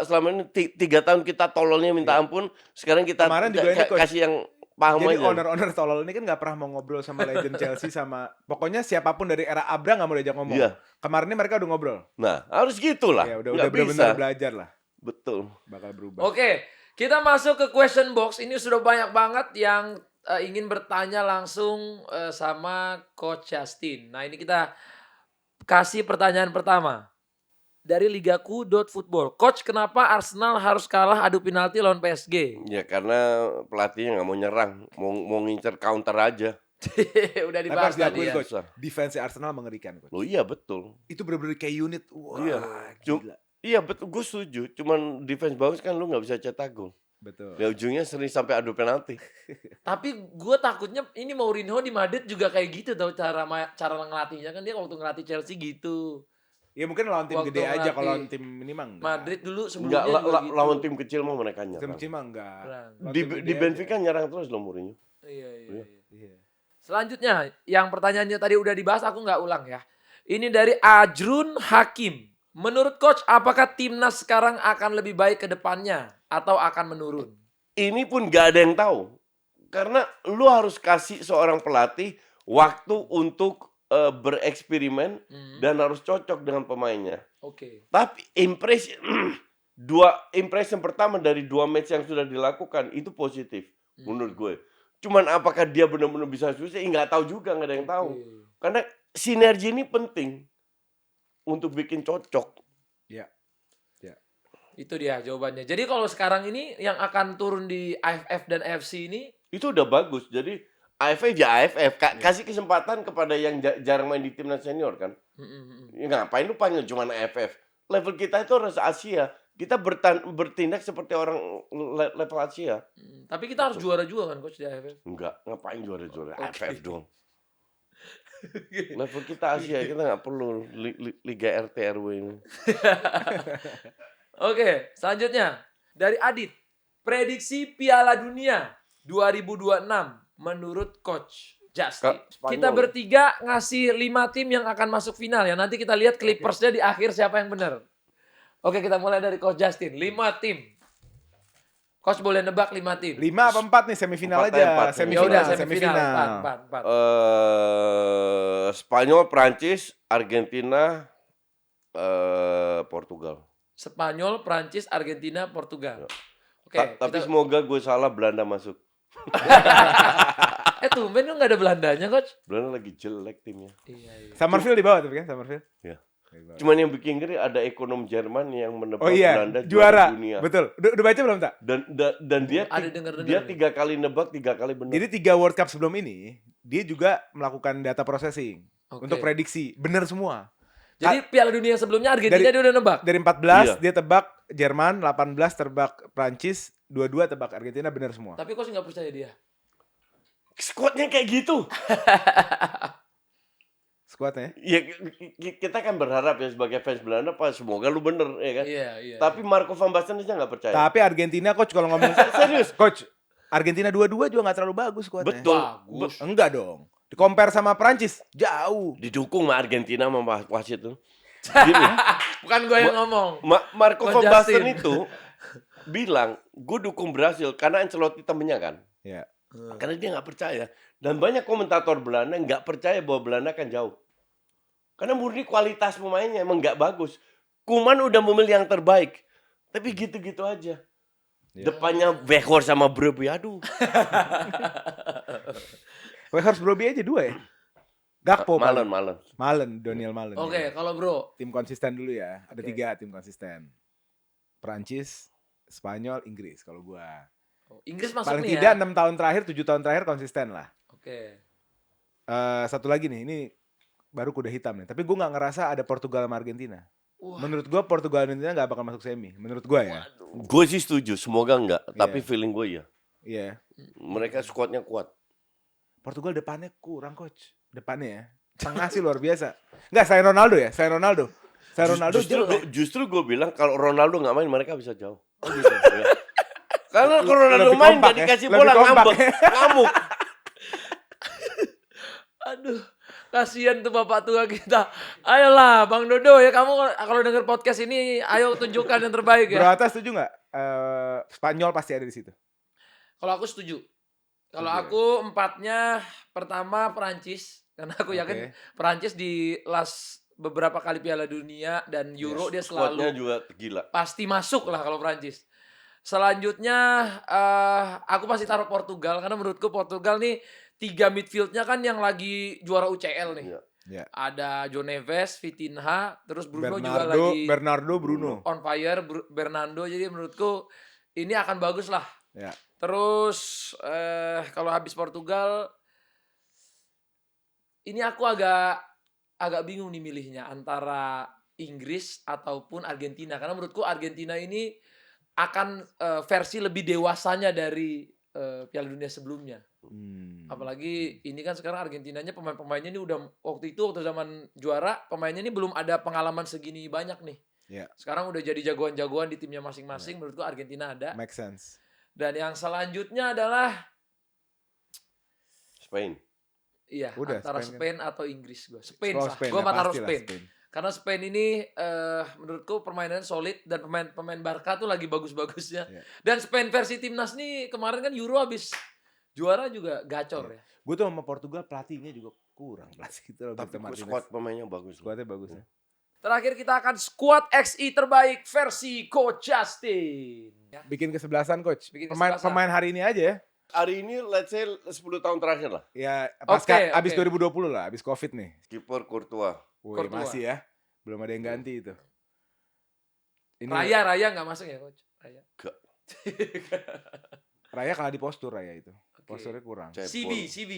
selama ini 3 tahun kita tololnya minta Iya. ampun, sekarang kita Kemarin juga ini, Coach. kasih yang paham Jadi aja. owner-owner tolol ini kan nggak pernah mau ngobrol sama legend Chelsea sama pokoknya siapapun dari era Abra nggak mau diajak ngomong. Iya. Kemarin ini mereka udah ngobrol. Nah, harus gitulah. Ya udah Nggak benar-benar bisa. belajar lah. Betul. Bakal berubah. Oke, kita masuk ke question box. Ini sudah banyak banget yang ingin bertanya langsung sama Coach Justin. Nah, ini kita kasih pertanyaan pertama. Dari ligaku.football. Coach, kenapa Arsenal harus kalah adu penalti lawan PSG? Ya karena pelatihnya nggak mau nyerang, mau ngincer counter aja. Udah Tapi dibahas harus tadi diakui, ya. Coach. Defense Arsenal mengerikan, Coach. Loh iya betul. Itu benar-benar kayak unit. Wah, Iya. gila. Iya betul, gue setuju. Cuman defense bagus kan lu nggak bisa cetak gol. Betul. Ya ujungnya sering sampai adu penalti. Tapi gue takutnya ini Mourinho di Madrid juga kayak gitu tau cara ngelatihnya kan dia waktu ngelatih Chelsea gitu. Ya mungkin lawan tim Waktu gede aja, ngelatih kalau lawan tim ini mah enggak. Madrid dulu Enggak, sebelumnya juga gitu. lawan tim kecil mah mereka Tim nyerang. kecil mah enggak. Nyerang. Lawan Di, tim gede di Benfica aja. nyerang terus loh Mourinho. Iya. Iya. Selanjutnya, yang pertanyaannya tadi udah dibahas, aku nggak ulang ya. Ini dari Ajrun Hakim. Menurut coach, apakah timnas sekarang akan lebih baik ke depannya atau akan menurun? Ini pun gak ada yang tahu. Karena lu harus kasih seorang pelatih waktu untuk bereksperimen dan harus cocok dengan pemainnya. Oke. Tapi impression pertama dari 2 match yang sudah dilakukan itu positif menurut gue. Cuman apakah dia benar-benar bisa sukses? Nggak tahu juga, nggak ada yang tahu. Karena sinergi ini penting untuk bikin cocok. Ya. Itu dia jawabannya. Jadi kalau sekarang ini yang akan turun di AFF dan AFC ini Itu udah bagus. Jadi AFF ya AFF. Kasih kesempatan kepada yang jarang main di timnas senior kan. Ya, ngapain lu panggil cuman AFF? Level kita itu harus Asia. Kita bertindak seperti orang level Asia. tapi kita harus juara juga kan coach di AFF. Enggak, ngapain juara-juara Oke. AFF dong. Level kita Asia, kita nggak perlu Liga RT RW ini. Oke, selanjutnya dari Adit. Prediksi Piala Dunia 2026 menurut coach Justin. Spanyol. Kita bertiga ngasih 5 tim yang akan masuk final ya. Nanti kita lihat Clippersnya di akhir siapa yang benar. Oke, kita mulai dari coach Justin. 5 tim. Coach boleh nebak 5 tim. 5 apa 4 nih semifinal 4 aja. empat. Ya Semifinal, udah semifinal. Empat. Spanyol, Prancis, Argentina, Portugal. Spanyol, Prancis, Argentina, Portugal. Oke. Tapi semoga gue salah, Belanda masuk. Tumben lu nggak ada Belandanya coach? Belanda lagi jelek timnya. Iya. Summerfield di bawah tapi kan Summerfield. Ya. Di bawah. Cuman yang bikin ngeri ada ekonom Jerman yang menebak Oh iya, Belanda juara. dunia. Betul. Udah baca belum tak? Dan dia Ada denger-denger dia nih. 3 kali nebak, 3 kali benar. Jadi 3 World Cup sebelum ini dia juga melakukan data processing Oke. untuk prediksi. Benar semua. Jadi Piala Dunia sebelumnya Argentina Dari- dia udah nebak. Dari 14 Iya. dia tebak Jerman, 18 tebak Prancis, 22 tebak Argentina, benar semua. Tapi coach nggak percaya dia. Squadnya kayak gitu. Skuadnya. Ya kita kan berharap ya sebagai fans Belanda, Pak, semoga lu bener ya kan. Iya. Tapi Marco van Basten aja nggak percaya. Tapi Argentina coach kalau ngomong Serius. coach, Argentina 2-2 juga nggak terlalu bagus skuadnya. Betul. Bagus. Enggak dong. Di-compare sama Prancis, jauh. Didukung sama Argentina sama wasit tuh. Gini, Bukan gue yang ngomong. Marco Coach van Basten Justin. itu bilang, gue dukung Brasil karena Ancelotti temennya kan. Ya. Karena dia nggak percaya. Dan banyak komentator Belanda nggak percaya bahwa Belanda akan jauh. Karena murni kualitas pemainnya emang nggak bagus. Koeman udah memilih yang terbaik. Tapi gitu-gitu aja. Ya. Depannya Weghorst sama Breuby, aduh. Weghorst Brobbey aja 2 ya. Gakpo Malen. Malen, Daniel Malen. Oke, ya. kalau bro. Tim konsisten dulu ya. Ada Oke. 3 tim konsisten. Prancis, Spanyol, Inggris kalau gua. Inggris masuk Paling nih tidak ya. 6 tahun terakhir, 7 tahun terakhir konsisten lah. Oke. Satu lagi nih, ini baru kuda hitam nih. Tapi gue nggak ngerasa ada Portugal sama Argentina. Wah. Menurut gue Portugal dan Argentina nggak bakal masuk semi. Menurut gue ya. Gue sih setuju, semoga enggak. Tapi Iya. feeling gue ya. Iya. Mereka squadnya kuat. Portugal depannya kurang coach. Depannya ya. Tengah sih luar biasa. Nggak, saya Ronaldo ya. Saya Ronaldo jelek. Justru gue bilang kalau Ronaldo nggak main mereka bisa jauh. Oh gitu. Ya. Karena kalau Ronaldo Lebih main kompak gak ya? dikasih Lebih bola kompak ngambek, ngamuk. Aduh, kasihan tuh bapak tua kita. Ayolah, Bang Dodo ya, kamu kalau denger podcast ini, ayo tunjukkan yang terbaik Bro ya. Atta setuju nggak? Spanyol pasti ada di situ. Kalau aku setuju. Kalau Setuju ya? aku 4-nya pertama Perancis, karena aku yakin Oke. Perancis di last beberapa kali Piala Dunia dan Euro dia Squadnya selalu juga gila. pasti masuk lah kalau Perancis. Selanjutnya aku pasti taruh Portugal karena menurutku Portugal nih 3 midfieldnya kan yang lagi juara UCL nih. Iya. Ya. Ada João Neves, Vitinha, terus Bruno juga lagi Bernardo, Bruno. on fire, Bernardo. Jadi menurutku ini akan bagus lah. Ya. Terus kalau habis Portugal ini aku agak bingung nih milihnya antara Inggris ataupun Argentina karena menurutku Argentina ini akan versi lebih dewasanya dari Piala Dunia sebelumnya. Apalagi ini kan sekarang Argentinanya pemainnya ini udah waktu zaman juara pemainnya ini belum ada pengalaman segini banyak nih. Ya. Sekarang udah jadi jagoan-jagoan di timnya masing-masing. Menurutku Argentina ada. Make sense. Dan yang selanjutnya adalah Spain. Iya, Udah, antara Spain Spain atau Inggris gue. Spain Oh, sah. Spain, Gue ya, taruh pastilah Spain. Spain. Karena Spain ini menurutku permainannya solid dan pemain Barca tuh lagi bagus-bagusnya. Iya. Dan Spain versi timnas nih kemarin kan Euro habis juara juga gacor ya. Gue tuh sama Portugal pelatihnya juga kurang pelatih itu Tapi Roberto Martinez. squad pemainnya bagus. Squadnya bagus ya. Terakhir kita akan squad XI terbaik versi Coach Justin. Ya. Bikin kesebelasan coach. Bikin Pemain kesebelasan. pemain hari ini aja ya. Hari ini let's say 10 tahun terakhir lah. Ya Oke, abis oke. 2020 lah, abis Covid nih. Kiper Courtois. Woi, Courtois. masih ya. Belum ada yang ganti itu. Ini Raya nggak masuk ya Coach? Raya. Gak. Raya kalah di postur Raya itu. Oke. Posturnya kurang. CB.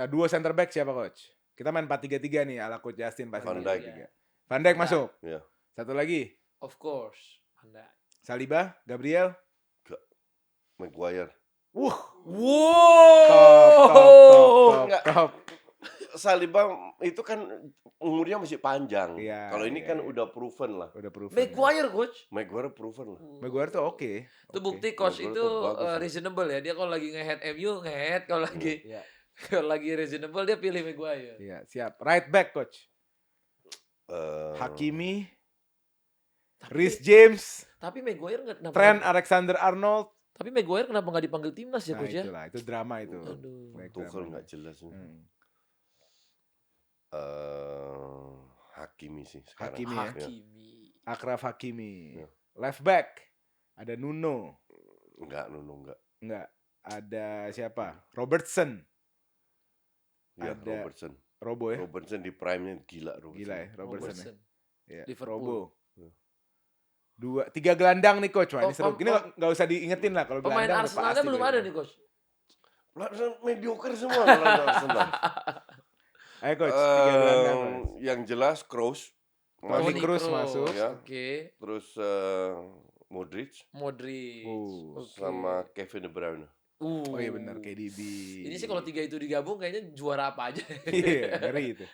Dua center back siapa coach? Kita main 4-3-3 nih ala coach Justin pasti. Van 4-3-3. Dijk. Van Dijk masuk. Iya. Satu lagi. Of course. Anda. Saliba, Gabriel. Maguire. Wow. Wow. Nggak. Top. Saliba itu kan umurnya masih panjang. Iya, Kalau ini iya, kan iya. udah proven lah. Udah proven. Maguire Coach. Maguire proven lah. Maguire tuh oke. Itu Oke. bukti Coach Maguire itu tuh bagus ya. reasonable ya. Dia kalau lagi nge-head MU nge-head, kalau lagi Iya. kalau lagi reasonable dia pilih Maguire. Iya, siap. Right back coach. Eh, Hakimi, Reece James, Tapi Maguire nggak kenapa? Trent Alexander-Arnold. Tapi Maguire kenapa nggak dipanggil timnas ya Nah, Coach ya? itulah, itu drama itu. Aduh. Baik, Tuchel drama. nggak jelas. Hmm. Hakimi sih sekarang. Hakimi ya. Hakimi. Akraf Hakimi. Iya. Left back ada Nuno. Enggak, Nuno enggak. Enggak. Ada siapa? Robertson. Ya, Ada Robertson. Robo ya. Robertson di prime-nya gila Robertson. Gila ya Robertson ya. Robertson. Iya, Liverpool. Robo. Iya. 3 gelandang nih coach. Wah, ini Oh, seru. oh, Ini oh. nggak usah diingetin lah kalau Pemain gelandang. udah Arsenalnya pasti belum gue ada bilang. nih Coach. Mediocre semua kalau Arsenal. Ayo coach, 3 gelandang. Yang jelas Kroos Toni masuk. Kroos masuk. Ya. Oke. Terus Modric Modric. Oh. Oke. sama Kevin De Bruyne. Oh iya benar KDB. Ini sih kalau 3 itu digabung kayaknya juara apa aja. Iya, ngeri itu.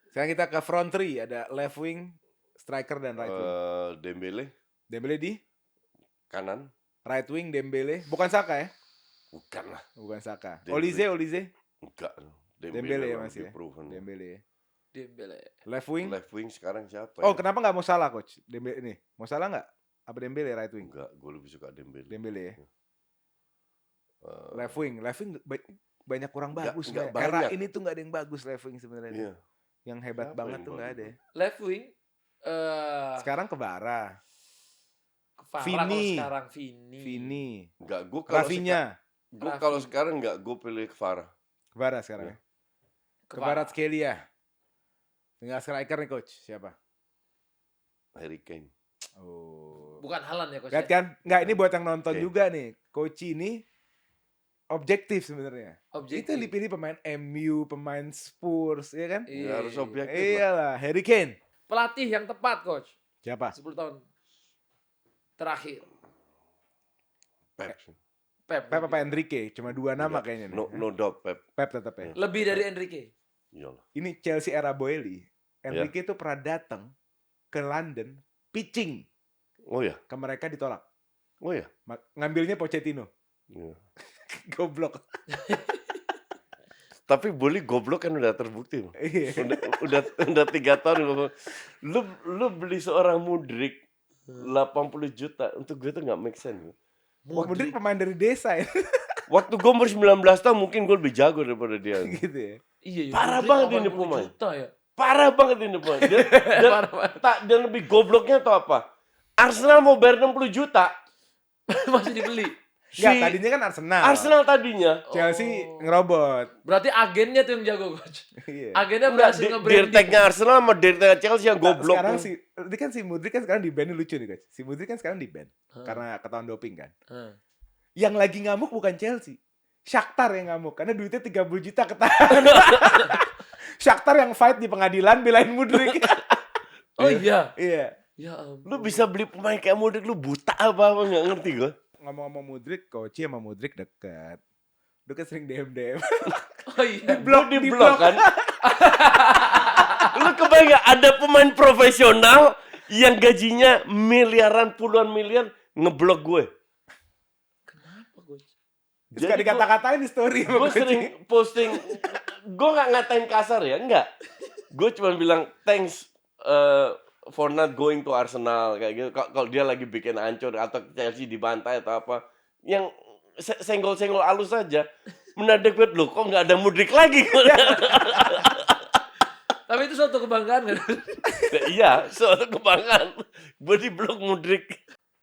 Sekarang kita ke front three, ada left wing, striker dan right wing. Dembele Dembele di kanan. right wing Dembele, bukan Saka ya? Bukan lah. Bukan Saka. Dembele. Olize. Enggak. Dembele ya lah, masih ya? lebih proven. Dembele ya. Dembele. Left wing. Left wing sekarang siapa Oh, ya? kenapa nggak mau Salah coach? Dembele ini. Mau Salah nggak? Apa Dembele right wing? Enggak, gue lebih suka Dembele. Dembele ya. Eh, Left wing banyak kurang Nggak- bagus. nggak Era banyak. ini tuh nggak ada yang bagus left wing sebenarnya. Iya. Yang hebat Siapa banget yang tuh nggak bagus? ada. Ya. Left wing Sekarang ke Bara, Farah Vini. kalau sekarang Vini. Vini, Enggak, gue kalau Rafinha, gue kalau sekarang enggak gue pilih Farah. ke Bara sekarang Iya. ya. Ke Barat Skelia. Tinggal striker nih coach, siapa? Harry Kane. Oh. Bukan Haaland ya Coach. Lihat ya? kan? Nggak, ini buat yang nonton Oke. juga nih. Coach ini objektif sebenarnya. Objektif. Itu yang dipilih pemain MU, pemain Spurs, ya kan? Iya, Ya, harus iya. objektif lah. Iyalah, Harry Kane. Pelatih yang tepat Coach. Siapa? 10 tahun terakhir. Pep. Pep. Pep apa Enrique? Cuma 2 nama Enggak. kayaknya nih. No doubt Pep. Pep tetap ya. Lebih dari Enrique. Iyalah. Ini Chelsea era Boehly. Ya. Enrique tuh pernah datang ke London pitching Oh ya. ke mereka ditolak. Oh ya. Ngambilnya Pochettino. Iya. Goblok. Tapi Bully goblok kan udah terbukti. Bang. Iya. udah 3 tahun gua. Lu beli seorang Mudrik 80 juta untuk gue tuh nggak make sense. Wah, Modric pemain dari desa ya. Waktu gue umur 19 tahun mungkin gue lebih jago daripada dia. gitu ya. Iya, ya. Parah Modric banget ini 80 pemain. juta ya. Parah banget ini pemain. Parah banget. Dan lebih gobloknya tuh apa? Arsenal mau bayar 60 juta. Masih dibeli. Enggak, tadinya kan Arsenal. Arsenal tadinya. Chelsea Oh. ngerobot. Berarti agennya tuh yang jago Coach. Iya. Agennya berhasil nge-branding. Dirteknya Arsenal sama dirteknya Chelsea yang goblok. Sekarang tuh. ini kan si Modric kan sekarang di ban, lucu nih guys. Si Modric kan sekarang di ban Hah. karena ketahuan doping kan. Hah. Yang lagi ngamuk bukan Chelsea. Shakhtar yang ngamuk karena duitnya 30 juta ketahan. Shakhtar yang fight di pengadilan belain Modric. Oh iya. Iya. Ya ampun. Lu bisa beli pemain kayak Modric, lu buta apa nggak ngerti gue. Ngomong-ngomong Modric, Coach sama Modric dekat. Lu kan sering DM. Oh iya. Di blok kan. Lu kebayang gak ada pemain profesional yang gajinya miliaran puluhan miliar ngeblok gue. Kenapa Coach? Terus gak dikata-katain di story sama Gue Koci. sering posting, gue nggak ngatain kasar ya, enggak. Gue cuma bilang thanks for not going to Arsenal kayak gitu. Kalau dia lagi bikin hancur atau Chelsea dibantai atau apa, yang senggol-senggol halus saja. Mendadak banget loh, kok nggak ada Mudrik lagi? Tapi itu suatu kebanggaan kan? Iya, suatu kebanggaan. Gue di blok Mudrik.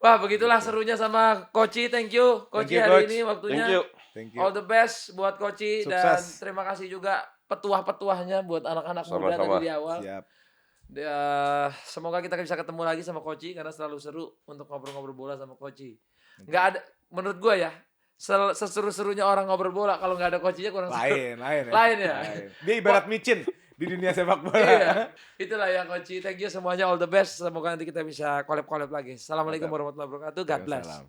Wah, begitulah serunya sama Koci. Thank you, Thank Koci you, hari Coach. ini waktunya. Thank you. Thank you. All the best buat Koci dan Sukses. terima kasih juga petuah-petuahnya buat anak-anak muda Sama-sama. tadi di awal. Siap. Semoga kita bisa ketemu lagi sama Koci karena selalu seru untuk ngobrol-ngobrol bola sama Koci. Nggak ada, menurut gua ya, seseru-serunya orang ngobrol bola kalau nggak ada Kocinya kurang seru. Lain ya. Lain ya? Dia ibarat micin di dunia sepak bola. Iya, itulah ya Koci. Thank you semuanya, all the best. Semoga nanti kita bisa collab-collab lagi. Assalamualaikum warahmatullahi wabarakatuh. God bless. Waalaikumsalam.